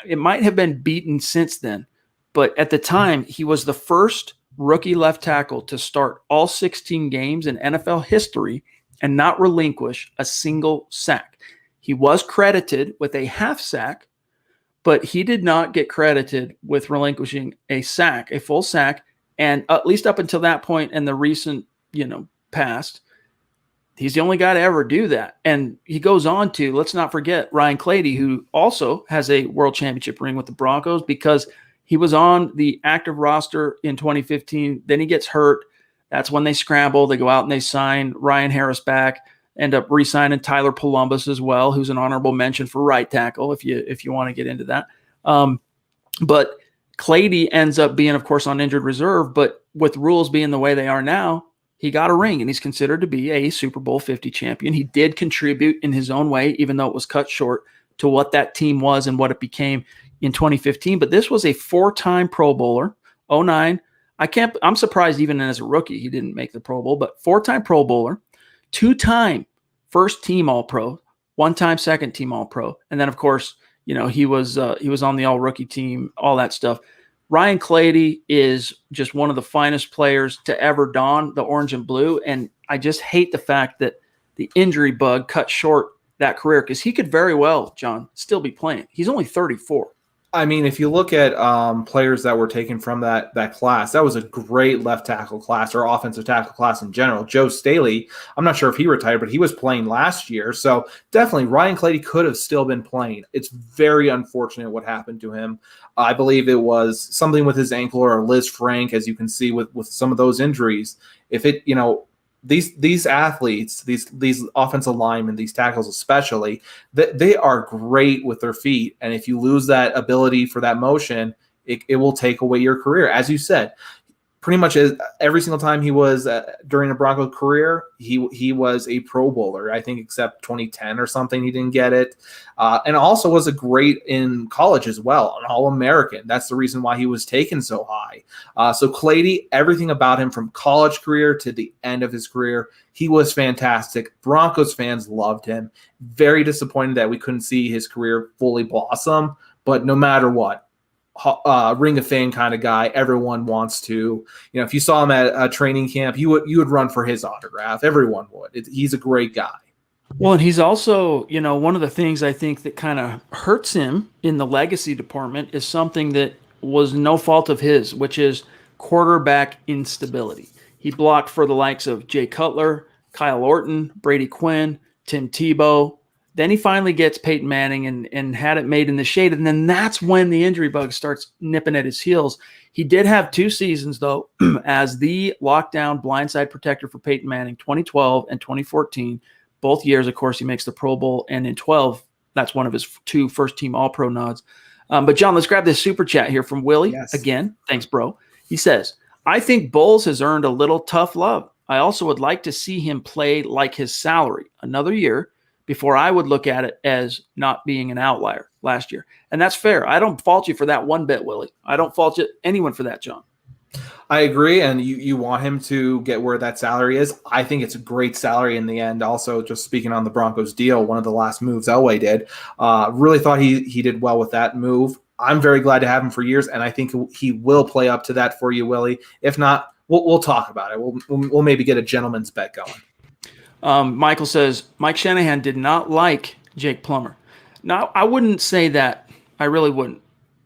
it might have been beaten since then, but at the time he was the first rookie left tackle to start all 16 games in NFL history and not relinquish a single sack. He was credited with a half sack, but he did not get credited with relinquishing a sack, a full sack. And at least up until that point in the recent, past, he's the only guy to ever do that. And he goes on to, let's not forget, Ryan Clady, who also has a world championship ring with the Broncos because he was on the active roster in 2015. Then he gets hurt. That's when they scramble. They go out and they sign Ryan Harris back, end up re-signing Tyler Columbus as well, who's an honorable mention for right tackle if you want to get into that. But Clady ends up being, of course, on injured reserve, but with rules being the way they are now, he got a ring, and he's considered to be a Super Bowl 50 champion. He did contribute in his own way, even though it was cut short, to what that team was and what it became in 2015. But this was a 4-time Pro Bowler, 2009, I'm surprised even as a rookie he didn't make the Pro Bowl, but 4-time Pro Bowler, 2-time first team All-Pro, 1-time second team All-Pro, and then of course, he was on the All-Rookie team, all that stuff. Ryan Clady is just one of the finest players to ever don the orange and blue, and I just hate the fact that the injury bug cut short that career, because he could very well, John, still be playing. He's only 34. I mean, if you look at players that were taken from that class, that was a great left tackle class, or offensive tackle class in general. Joe Staley, I'm not sure if he retired, but he was playing last year. So definitely Ryan Clady could have still been playing. It's very unfortunate what happened to him. I believe it was something with his ankle, or Liz Frank, as you can see with some of those injuries. If it, these athletes, these offensive linemen, these tackles especially, they are great with their feet. And if you lose that ability for that motion, it will take away your career. As you said, pretty much every single time he was during a Bronco career, he was a Pro Bowler. I think except 2010 or something, he didn't get it. And also was a great in college as well, an All-American. That's the reason why he was taken so high. So Clady, everything about him from college career to the end of his career, he was fantastic. Broncos fans loved him. Very disappointed that we couldn't see his career fully blossom, but no matter what, Ring of Fame kind of guy. Everyone wants to, if you saw him at a training camp, you would run for his autograph. Everyone would. He's a great guy. Well, and he's also, one of the things I think that kind of hurts him in the legacy department is something that was no fault of his, which is quarterback instability. He blocked for the likes of Jay Cutler, Kyle Orton, Brady Quinn, Tim Tebow. Then he finally gets Peyton Manning and had it made in the shade. And then that's when the injury bug starts nipping at his heels. He did have 2 seasons, though, as the lockdown blindside protector for Peyton Manning, 2012 and 2014. Both years, of course, he makes the Pro Bowl. And in 12, that's one of his 2 first-team All-Pro nods. But, John, let's grab this super chat here from Willie. Yes. Again, thanks, bro. He says, I think Bolles has earned a little tough love. I also would like to see him play like his salary another year before I would look at it as not being an outlier last year. And that's fair. I don't fault you for that one bit, Willie. I don't fault anyone for that, John. I agree, and you want him to get where that salary is. I think it's a great salary in the end. Also, just speaking on the Broncos deal, one of the last moves Elway did, really thought he did well with that move. I'm very glad to have him for years, and I think he will play up to that for you, Willie. If not, we'll talk about it. We'll maybe get a gentleman's bet going. Michael says, Mike Shanahan did not like Jake Plummer. Now, I wouldn't say that. I really wouldn't.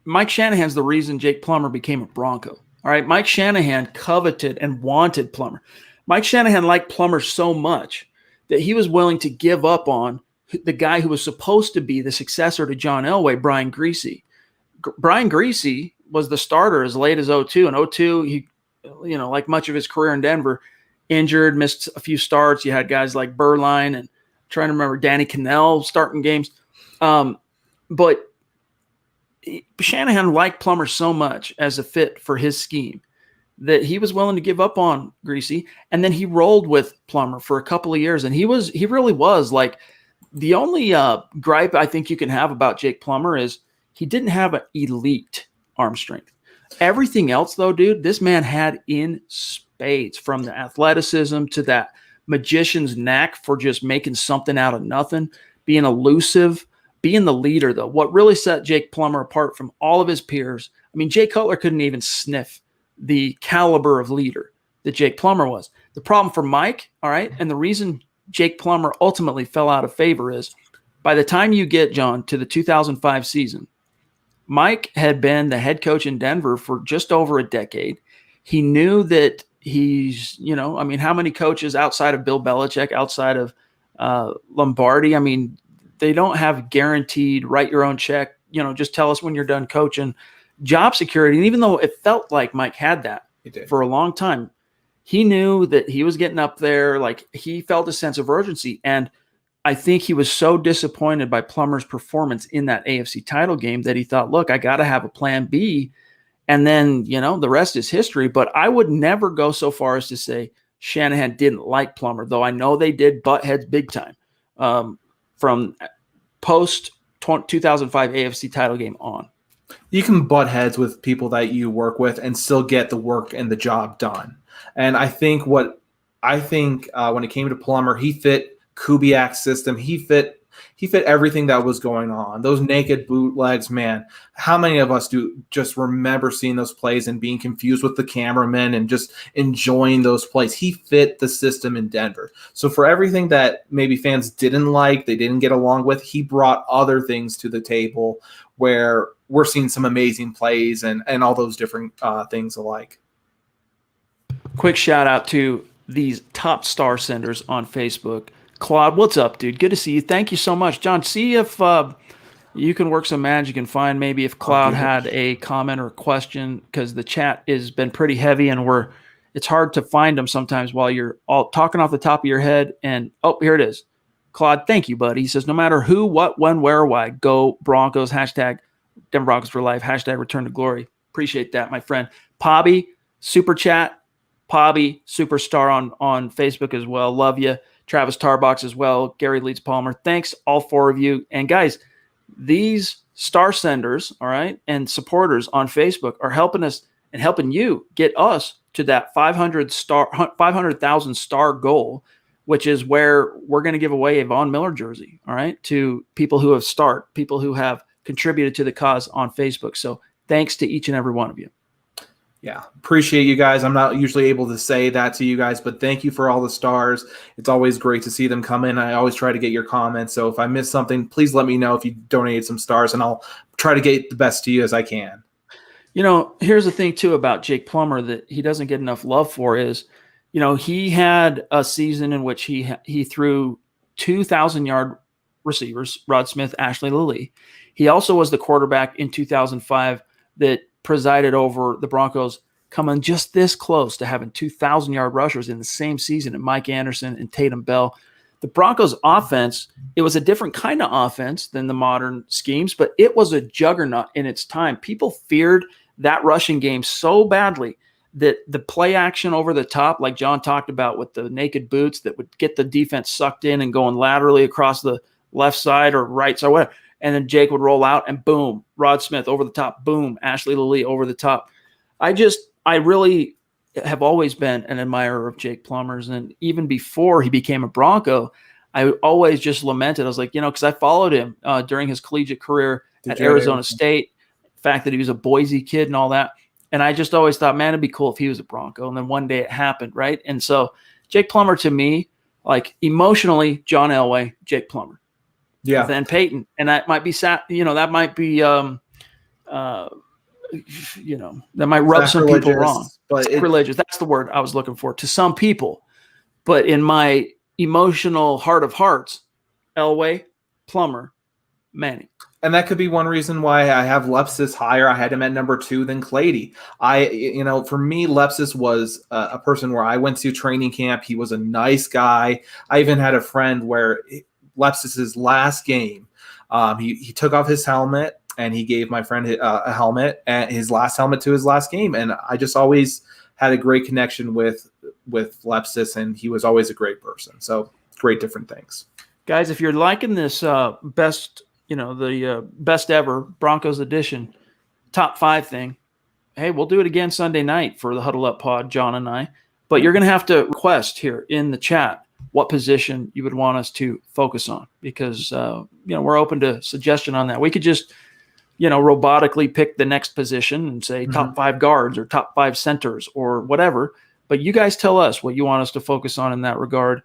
Mike Shanahan's the reason Jake Plummer became a Bronco. All right, Mike Shanahan coveted and wanted Plummer. Mike Shanahan liked Plummer so much that he was willing to give up on the guy who was supposed to be the successor to John Elway, Brian Griese. Brian Griese was the starter as late as 2002. In 2002, he, like much of his career in Denver, injured, missed a few starts. You had guys like Berline and trying to remember Danny Cannell starting games. But Shanahan liked Plummer so much as a fit for his scheme that he was willing to give up on Griese, and then he rolled with Plummer for a couple of years. And he really was like the only gripe I think you can have about Jake Plummer is he didn't have an elite arm strength. Everything else, though, dude, this man had in spades, from the athleticism to that magician's knack for just making something out of nothing, being elusive, being the leader, though. What really set Jake Plummer apart from all of his peers, I mean, Jay Cutler couldn't even sniff the caliber of leader that Jake Plummer was. The problem for Mike, all right, and the reason Jake Plummer ultimately fell out of favor is by the time you get, John, to the 2005 season, Mike had been the head coach in Denver for just over a decade. He knew that he's, how many coaches outside of Bill Belichick, outside of Lombardi, they don't have guaranteed write your own check, just tell us when you're done coaching job security. And even though it felt like Mike had that for a long time, he knew that he was getting up there. Like, he felt a sense of urgency. And I think he was so disappointed by Plummer's performance in that AFC title game that he thought, look, I got to have a plan B. And then, the rest is history. But I would never go so far as to say Shanahan didn't like Plummer, though I know they did butt heads big time from post 2005 AFC title game on. you can butt heads with people that you work with and still get the work and the job done. And I think when it came to Plummer, he fit Kubiak's system. He fit everything that was going on. Those naked bootlegs, man. How many of us do just remember seeing those plays and being confused with the cameraman and just enjoying those plays? He fit the system in Denver. So for everything that maybe fans didn't like, they didn't get along with, he brought other things to the table where we're seeing some amazing plays and all those different things alike. Quick shout out to these top star senders on Facebook. Claude, what's up, dude? Good to see you. Thank you so much. John, see if you can work some magic and find maybe if Claude had a comment or a question, because the chat has been pretty heavy and it's hard to find them sometimes while you're all talking off the top of your head. And here it is. Claude, thank you, buddy. He says, no matter who, what, when, where, why, go Broncos, hashtag Denver Broncos for life, hashtag return to glory. Appreciate that, my friend. Pobby, super chat. Pobby, superstar on Facebook as well. Love you. Travis Tarbox as well. Gary Leeds Palmer. Thanks, all four of you. And guys, these star senders, all right, and supporters on Facebook are helping us and helping you get us to that 500,000 star goal, which is where we're going to give away a Von Miller jersey, all right, to people who have people who have contributed to the cause on Facebook. So thanks to each and every one of you. Yeah, appreciate you guys. I'm not usually able to say that to you guys, but thank you for all the stars. It's always great to see them come in. I always try to get your comments. So if I miss something, please let me know if you donated some stars, and I'll try to get the best to you as I can. You know, here's the thing, too, about Jake Plummer that he doesn't get enough love for is, you know, he had a season in which he threw 2,000-yard receivers, Rod Smith, Ashley Lilly. He also was the quarterback in 2005 that presided over the Broncos coming just this close to having 2,000-yard rushers in the same season, and Mike Anderson and Tatum Bell. The Broncos offense, it was a different kind of offense than the modern schemes, but it was a juggernaut in its time. People feared that rushing game so badly that the play action over the top, like John talked about with the naked boots that would get the defense sucked in and going laterally across the left side or right side, whatever. And then Jake would roll out and boom, Rod Smith over the top, boom, Ashley Lilly over the top. I really have always been an admirer of Jake Plummer's. And even before he became a Bronco, I always just lamented. I was like, you know, because I followed him during his collegiate career at Arizona State, the fact that he was a Boise kid and all that. And I just always thought, man, it'd be cool if he was a Bronco. And then one day it happened, right? And so Jake Plummer, to me, like emotionally, John Elway, Jake Plummer. Yeah. Then Peyton. And that might be, you know, that might be, you know, that might rub some people wrong. But sacrilegious. That's the word I was looking for to some people. But in my emotional heart of hearts, Elway, Plummer, Manning. And that could be one reason why I have Lepsis higher. I had him at number 2 than Clady. For me, Lepsis was a person where I went to training camp. He was a nice guy. I even had a friend where Lepsis's last game, he took off his helmet and he gave my friend a helmet and his last helmet to his last game. And I just always had a great connection with Lepsis, and he was always a great person. So great different things. Guys, if you're liking this best ever Broncos edition top 5 thing, hey, we'll do it again Sunday night for the Huddle Up pod, John and I. But you're going to have to request here in the chat what position you would want us to focus on, because we're open to suggestion on that. We could just robotically pick the next position and say top 5 guards or top 5 centers or whatever. But you guys tell us what you want us to focus on in that regard.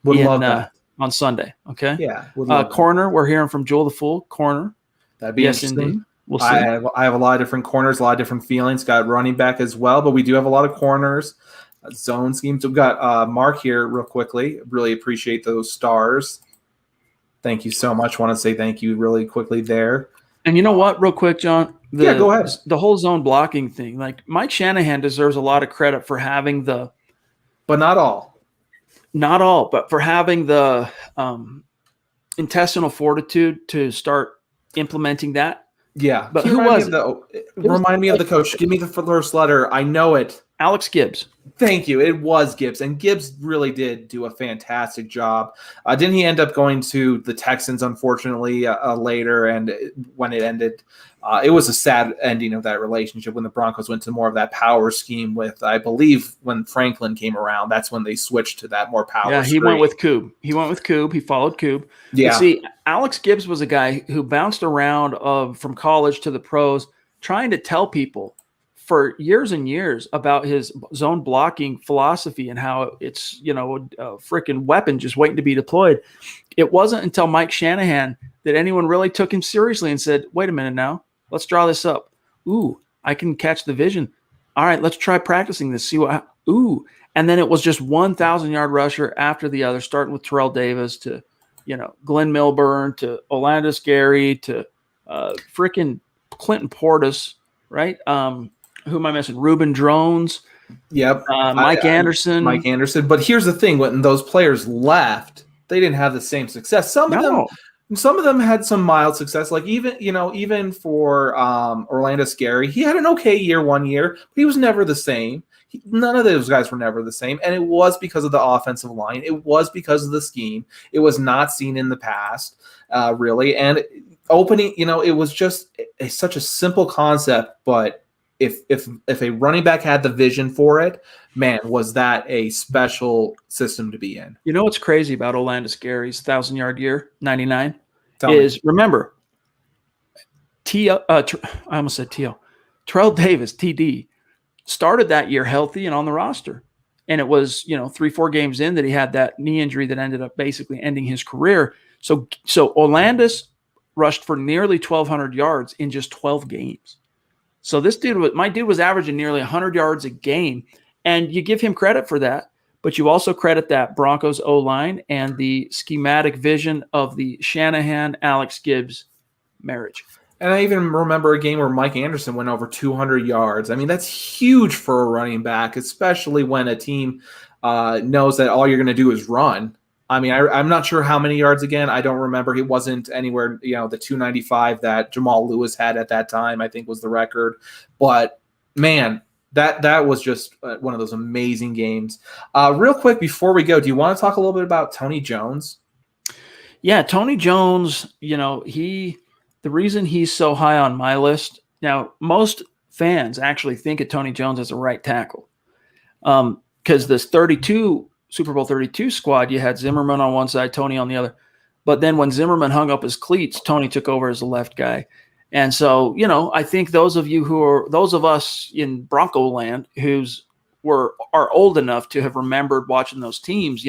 Would love that. On Sunday, okay? Yeah. Corner, we're hearing from Joel the Fool. Corner. That'd be interesting. Indeed. We'll see. I have a lot of different corners, a lot of different feelings. Got running back as well, but we do have a lot of corners, zone schemes. We've got Mark here real quickly. Really appreciate those stars. Thank you so much. Want to say thank you really quickly there. And you know what, real quick, John? Go ahead. The whole zone blocking thing. Like, Mike Shanahan deserves a lot of credit for having the – but not all. Not all, but for having the intestinal fortitude to start implementing that. Yeah. But who was it? Remind me of the coach. Give me the first letter. I know it. Alex Gibbs. Thank you. It was Gibbs, and Gibbs really did do a fantastic job. Didn't he end up going to the Texans, unfortunately, later? And when it ended, it was a sad ending of that relationship when the Broncos went to more of that power scheme with, I believe, when Franklin came around. That's when they switched to that more power. Yeah, he went with Kube. He followed Kube. Yeah. But see, Alex Gibbs was a guy who bounced around from college to the pros, trying to tell people for years and years about his zone blocking philosophy and how it's, a freaking weapon just waiting to be deployed. It wasn't until Mike Shanahan that anyone really took him seriously and said, wait a minute now, let's draw this up. Ooh, I can catch the vision. All right, let's try practicing this. See what, and then it was just 1,000-yard rusher after the other, starting with Terrell Davis to, Glenn Milburn to Orlando Scary to freaking Clinton Portis, right? Who am I missing? Reuben Drones. Yep. Mike Anderson. Mike Anderson. But here's the thing: when those players left, they didn't have the same success. Some of them had some mild success. Like even for Orlando Scary, he had an okay year one year, but he was never the same. None of those guys were never the same, and it was because of the offensive line. It was because of the scheme. It was not seen in the past, really. And opening, it was just such a simple concept, but if a running back had the vision for it, man, was that a special system to be in. You know what's crazy about Orlando Scary's 1,000-yard year, 99, remember, I almost said T.O. Terrell Davis, TD, started that year healthy and on the roster. And it was, 3-4 games in that he had that knee injury that ended up basically ending his career. So Orlandis rushed for nearly 1,200 yards in just 12 games. So my dude was averaging nearly 100 yards a game, and you give him credit for that, but you also credit that Broncos O-line and the schematic vision of the Shanahan-Alex Gibbs marriage. And I even remember a game where Mike Anderson went over 200 yards. I mean, that's huge for a running back, especially when a team knows that all you're going to do is run. I mean, I'm not sure how many yards again. I don't remember. He wasn't anywhere, the 295 that Jamal Lewis had at that time, I think was the record. But, man, that was just one of those amazing games. Real quick, before we go, do you want to talk a little bit about Tony Jones? Yeah, Tony Jones, the reason he's so high on my list, now, most fans actually think of Tony Jones as a right tackle because this Super Bowl 32 squad, you had Zimmerman on one side, Tony on the other. But then when Zimmerman hung up his cleats, Tony took over as the left guy. And so, I think those of us in Bronco land are old enough to have remembered watching those teams,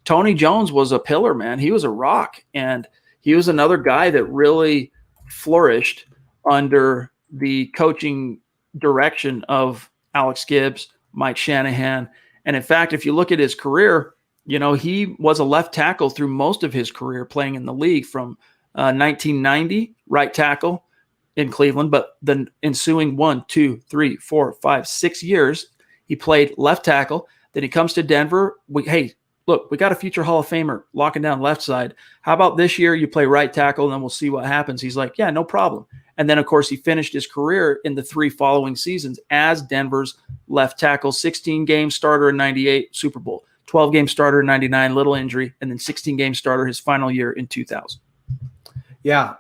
Tony Jones was a pillar, man. He was a rock. And he was another guy that really flourished under the coaching direction of Alex Gibbs, Mike Shanahan. And in fact, if you look at his career, he was a left tackle through most of his career playing in the league from 1990, right tackle in Cleveland. But the ensuing 6 years, he played left tackle. Then he comes to Denver. We got a future Hall of Famer locking down left side. How about this year you play right tackle and then we'll see what happens? He's like, yeah, no problem. And then, of course, he finished his career in the 3 following seasons as Denver's left tackle, 16-game starter in 98, Super Bowl, 12-game starter in 99, little injury, and then 16-game starter his final year in 2000. Yeah.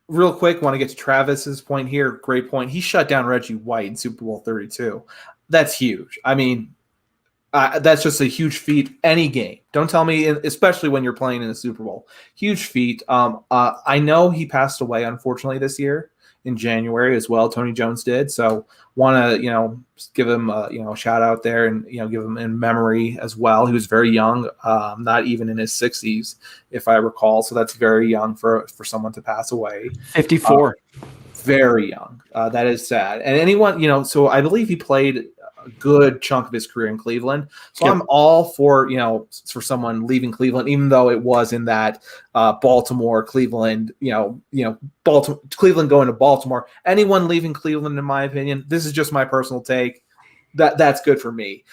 Real quick, want to get to Travis's point here. Great point. He shut down Reggie White in Super Bowl 32. That's huge. I mean, that's just a huge feat any game. Don't tell me, especially when you're playing in the Super Bowl. Huge feat. I know he passed away, unfortunately, this year in January as well. Tony Jones did. So want to, give him a shout out there and, give him in memory as well. He was very young, not even in his 60s, if I recall. So that's very young for someone to pass away. 54. Very young. That is sad. And anyone, so I believe he played a good chunk of his career in Cleveland. So yep. I'm all for, for someone leaving Cleveland, even though it was in that Baltimore, Cleveland, Cleveland going to Baltimore. Anyone leaving Cleveland, in my opinion, this is just my personal take. that's good for me.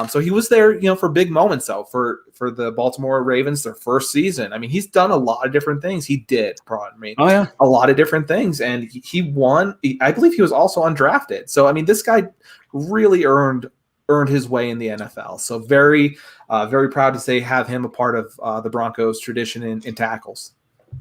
So he was there, for big moments though, for the Baltimore Ravens, their first season. I mean, he's done a lot of different things. Oh yeah, a lot of different things, and he won. I believe he was also undrafted. So I mean, this guy really earned his way in the NFL. So very, very proud to say have him a part of the Broncos tradition in tackles.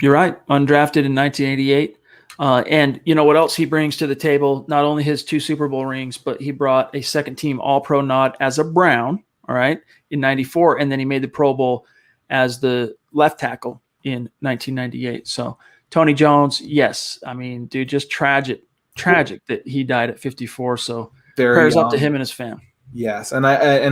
You're right. Undrafted in 1988. And you know what else he brings to the table? Not only his 2 Super Bowl rings, but he brought a second-team All-Pro nod as a Brown, all right, in 94, and then he made the Pro Bowl as the left tackle in 1998. So Tony Jones, yes. I mean, dude, just tragic that he died at 54. So prayers up to him and his fam. Yes, and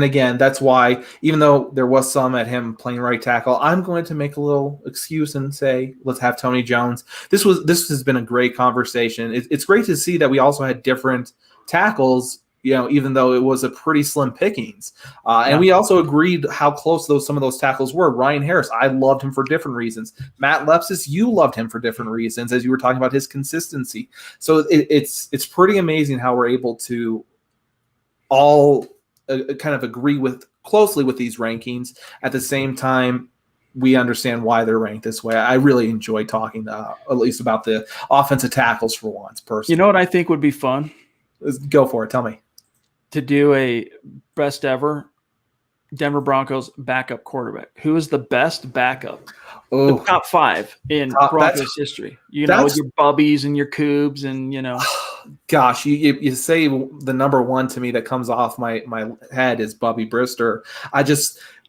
again, that's why, even though there was some at him playing right tackle, I'm going to make a little excuse and say, let's have Tony Jones. This has been a great conversation. It's great to see that we also had different tackles, even though it was a pretty slim pickings. And we also agreed how close some of those tackles were. Ryan Harris, I loved him for different reasons. Matt Lepsis, you loved him for different reasons, as you were talking about his consistency. So it's pretty amazing how we're able to all kind of agree closely with these rankings. At the same time, we understand why they're ranked this way. I really enjoy talking at least about the offensive tackles for once, personally. You know what I think would be fun? Go for it. Tell me. To do a best ever Denver Broncos backup quarterback. Who is the best backup? Oh, the top 5 in Broncos history. Your Bubbies and your Kubes and, Gosh, you say the number one to me that comes off my head is Bubby Brister.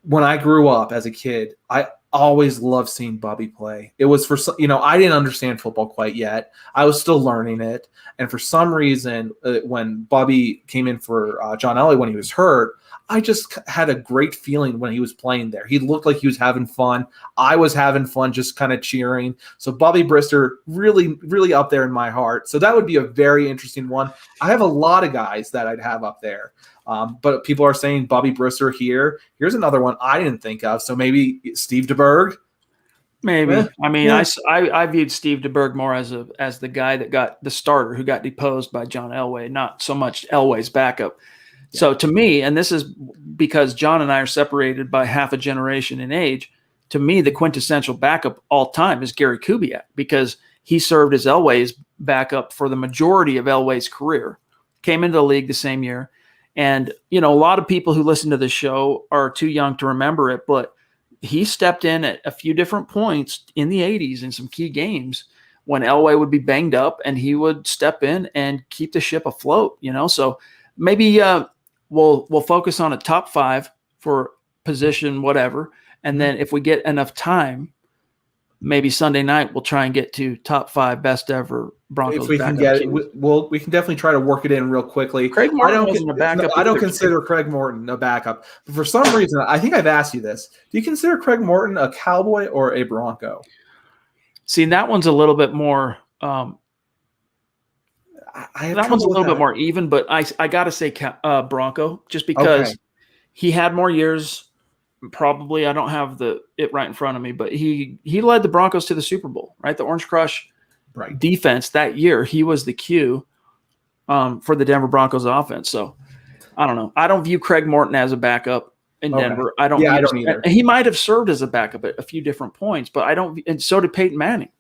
When I grew up as a kid, I always loved seeing Bubby play. It was I didn't understand football quite yet. I was still learning it. And for some reason, when Bubby came in for John Elway when he was hurt, I just had a great feeling when he was playing there. He looked like he was having fun. I was having fun, just kind of cheering. So Bubby Brister, really, really up there in my heart. So that would be a very interesting one. I have a lot of guys that I'd have up there. But people are saying Bubby Brister here. Here's another one I didn't think of. So maybe Steve Deberg. Maybe. I mean, yeah. I viewed Steve Deberg more as the guy that got the starter who got deposed by John Elway, not so much Elway's backup. Yeah. So to me, and this is because John and I are separated by half a generation in age, to me, the quintessential backup all time is Gary Kubiak, because he served as Elway's backup for the majority of Elway's career, came into the league the same year. And, a lot of people who listen to the show are too young to remember it, but he stepped in at a few different points in the 80s in some key games when Elway would be banged up, and he would step in and keep the ship afloat, So maybe we'll focus on a top 5 for position, whatever. And then if we get enough time, maybe Sunday night we'll try and get to top 5 best ever Broncos. If we can get it, we can definitely try to work it in real quickly. Craig Morton wasn't a backup. I don't consider Craig Morton a backup. But for some reason, I think I've asked you this. Do you consider Craig Morton a Cowboy or a Bronco? See, that one's a little bit more that one's a little bit more even, but I got to say Bronco, just because he had more years. Probably, I don't have it right in front of me, but he led the Broncos to the Super Bowl, right? The Orange Crush defense that year. He was the Q for the Denver Broncos offense. So I don't know. I don't view Craig Morton as a backup in Denver. I don't either. He might have served as a backup at a few different points, but I don't. And so did Peyton Manning.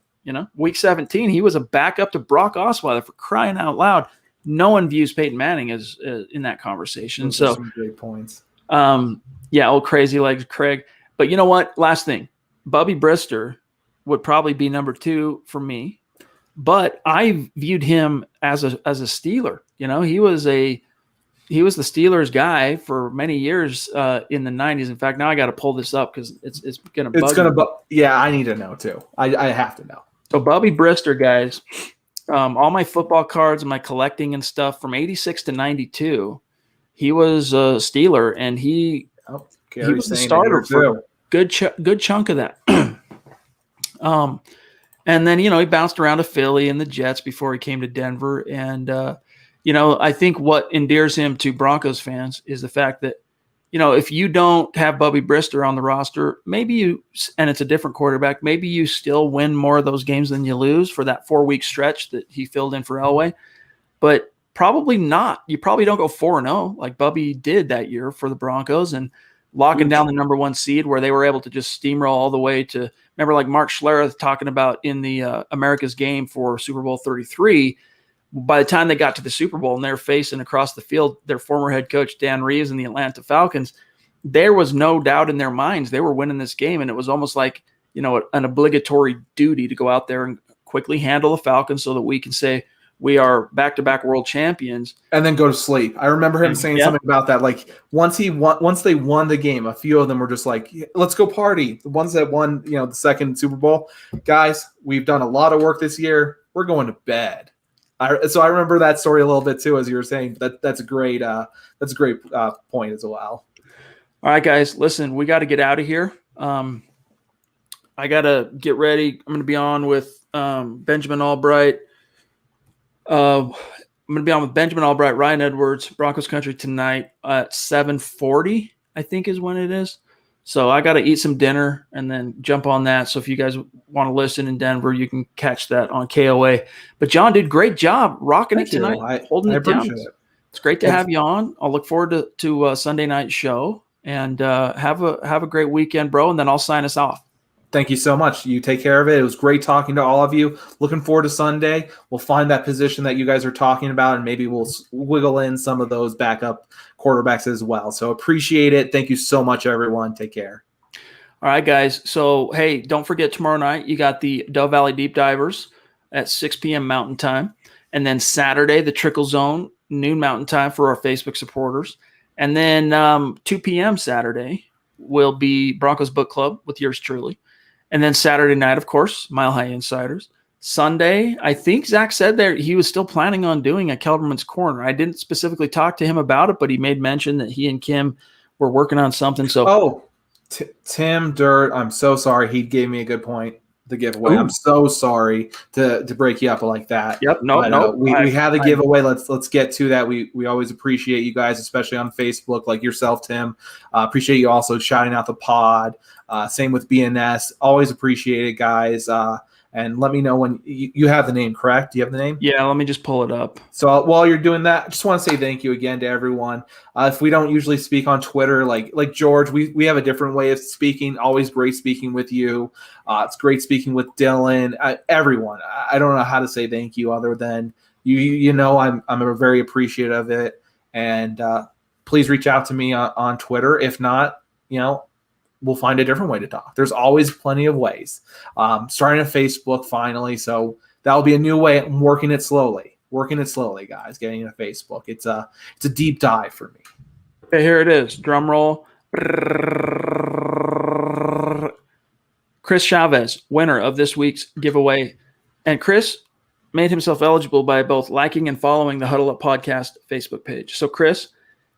Week 17, he was a backup to Brock Osweiler, for crying out loud. No one views Peyton Manning as in that conversation. Those are some great points. Yeah, old crazy legs Craig. But you know what? Last thing, Bubby Brister would probably be number 2 for me. But I viewed him as a Steeler. He was the Steelers guy for many years in the 90s. In fact, now I got to pull this up because it's going to bug me. Yeah, I need to know too. I have to know. So Bubby Brister, guys, all my football cards and my collecting and stuff from 86 to 92, he was a Steeler, and he was the starter for a good chunk of that. And then, he bounced around to Philly and the Jets before he came to Denver. And, I think what endears him to Broncos fans is the fact that, if you don't have Bubby Brister on the roster, and it's a different quarterback, maybe you still win more of those games than you lose for that 4-week stretch that he filled in for Elway. But probably not. You probably don't go 4-0 like Bubby did that year for the Broncos and locking down the number 1 seed where they were able to just steamroll all the way to, remember like Mark Schlereth talking about in the America's Game for Super Bowl 33, by the time they got to the Super Bowl and they're facing across the field their former head coach Dan Reeves and the Atlanta Falcons, there was no doubt in their minds they were winning this game. And it was almost like, an obligatory duty to go out there and quickly handle the Falcons so that we can say we are back-to-back world champions. And then go to sleep. I remember him saying something about that. Like once they won the game, a few of them were just like, let's go party. The ones that won, the second Super Bowl, guys, we've done a lot of work this year. We're going to bed. So I remember that story a little bit too, as you were saying. That's a great point as well. All right, guys, listen, we got to get out of here. I got to get ready. I'm going to be on with Benjamin Albright. I'm going to be on with Benjamin Albright, Ryan Edwards, Broncos Country tonight at 7:40, I think is when it is. So I got to eat some dinner and then jump on that. So if you guys want to listen in Denver, you can catch that on KOA. But John did great job rocking it tonight, holding it down. It's great to have you on. I'll look forward to Sunday night show and have a great weekend, bro. And then I'll sign us off. Thank you so much. You take care of it. It was great talking to all of you. Looking forward to Sunday. We'll find that position that you guys are talking about, and maybe we'll wiggle in some of those backup quarterbacks as well. So appreciate it. Thank you so much, everyone. Take care. All right, guys. So, hey, don't forget tomorrow night, you got the Dove Valley Deep Divers at 6 p.m. Mountain Time. And then Saturday, the Trickle Zone, noon Mountain Time for our Facebook supporters. And then 2 p.m. Saturday will be Broncos Book Club with yours truly. And then Saturday night, of course, Mile High Insiders. Sunday, I think Zach said there he was still planning on doing a Kelberman's Corner. I didn't specifically talk to him about it, but he made mention that he and Kim were working on something. So, Tim Dirt, I'm so sorry. He gave me a good point. The giveaway. Ooh. I'm so sorry to break you up like that. Yep. We had the giveaway. Let's get to that. We always appreciate you guys, especially on Facebook, like yourself, Tim. Appreciate you also shouting out the pod. Same with BNS. Always appreciate it, guys. And let me know when you have the name, correct? Do you have the name? Yeah, let me just pull it up. So while you're doing that, I just want to say thank you again to everyone. If we don't usually speak on Twitter, like George, we have a different way of speaking. Always great speaking with you. It's great speaking with Dylan. Everyone. I don't know how to say thank you other than you know I'm very appreciative of it. And please reach out to me on Twitter. If not, we'll find a different way to talk. There's always plenty of ways. Starting a Facebook finally, so that'll be a new way. I'm working it slowly, guys. Getting a Facebook. It's a deep dive for me. Okay, here it is. Drum roll. Chris Chavez, winner of this week's giveaway, and Chris made himself eligible by both liking and following the Huddle Up Podcast Facebook page. So, Chris,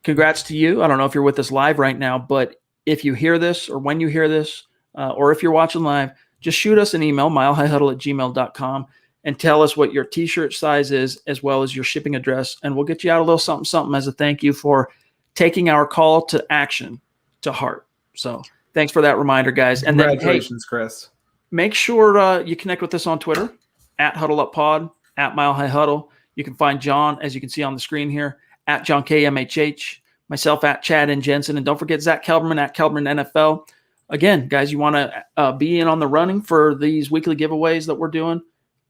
congrats to you. I don't know if you're with us live right now, but if you hear this or when you hear this, or if you're watching live, just shoot us an email, milehighhuddle@gmail.com, and tell us what your T-shirt size is as well as your shipping address, and we'll get you out a little something as a thank you for taking our call to action to heart. So thanks for that reminder, guys. And congratulations, Chris. Make sure you connect with us on Twitter, @HuddleUpPod, @MileHighHuddle. You can find John, as you can see on the screen here, @JohnKMHH. Myself @Chad and Jensen. And don't forget Zach Kelberman @Kelberman NFL. Again, guys, you want to be in on the running for these weekly giveaways that we're doing.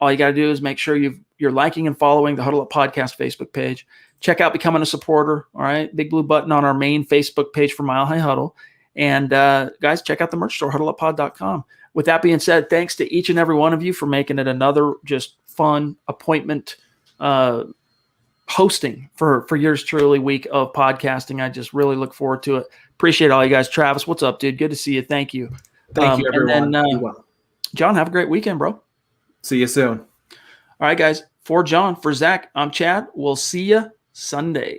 All you got to do is make sure you're liking and following the Huddle Up Podcast Facebook page. Check out becoming a supporter. All right. Big blue button on our main Facebook page for Mile High Huddle. And guys, check out the merch store, huddleuppod.com. With that being said, thanks to each and every one of you for making it another just fun appointment hosting for yours truly week of podcasting. I just really look forward to it. Appreciate all you guys. Travis, what's up, dude? Good to see you. Thank you. Thank you, everyone. And then, John, have a great weekend, bro. See you soon. All right, guys. For John, for Zach, I'm Chad. We'll see you Sunday.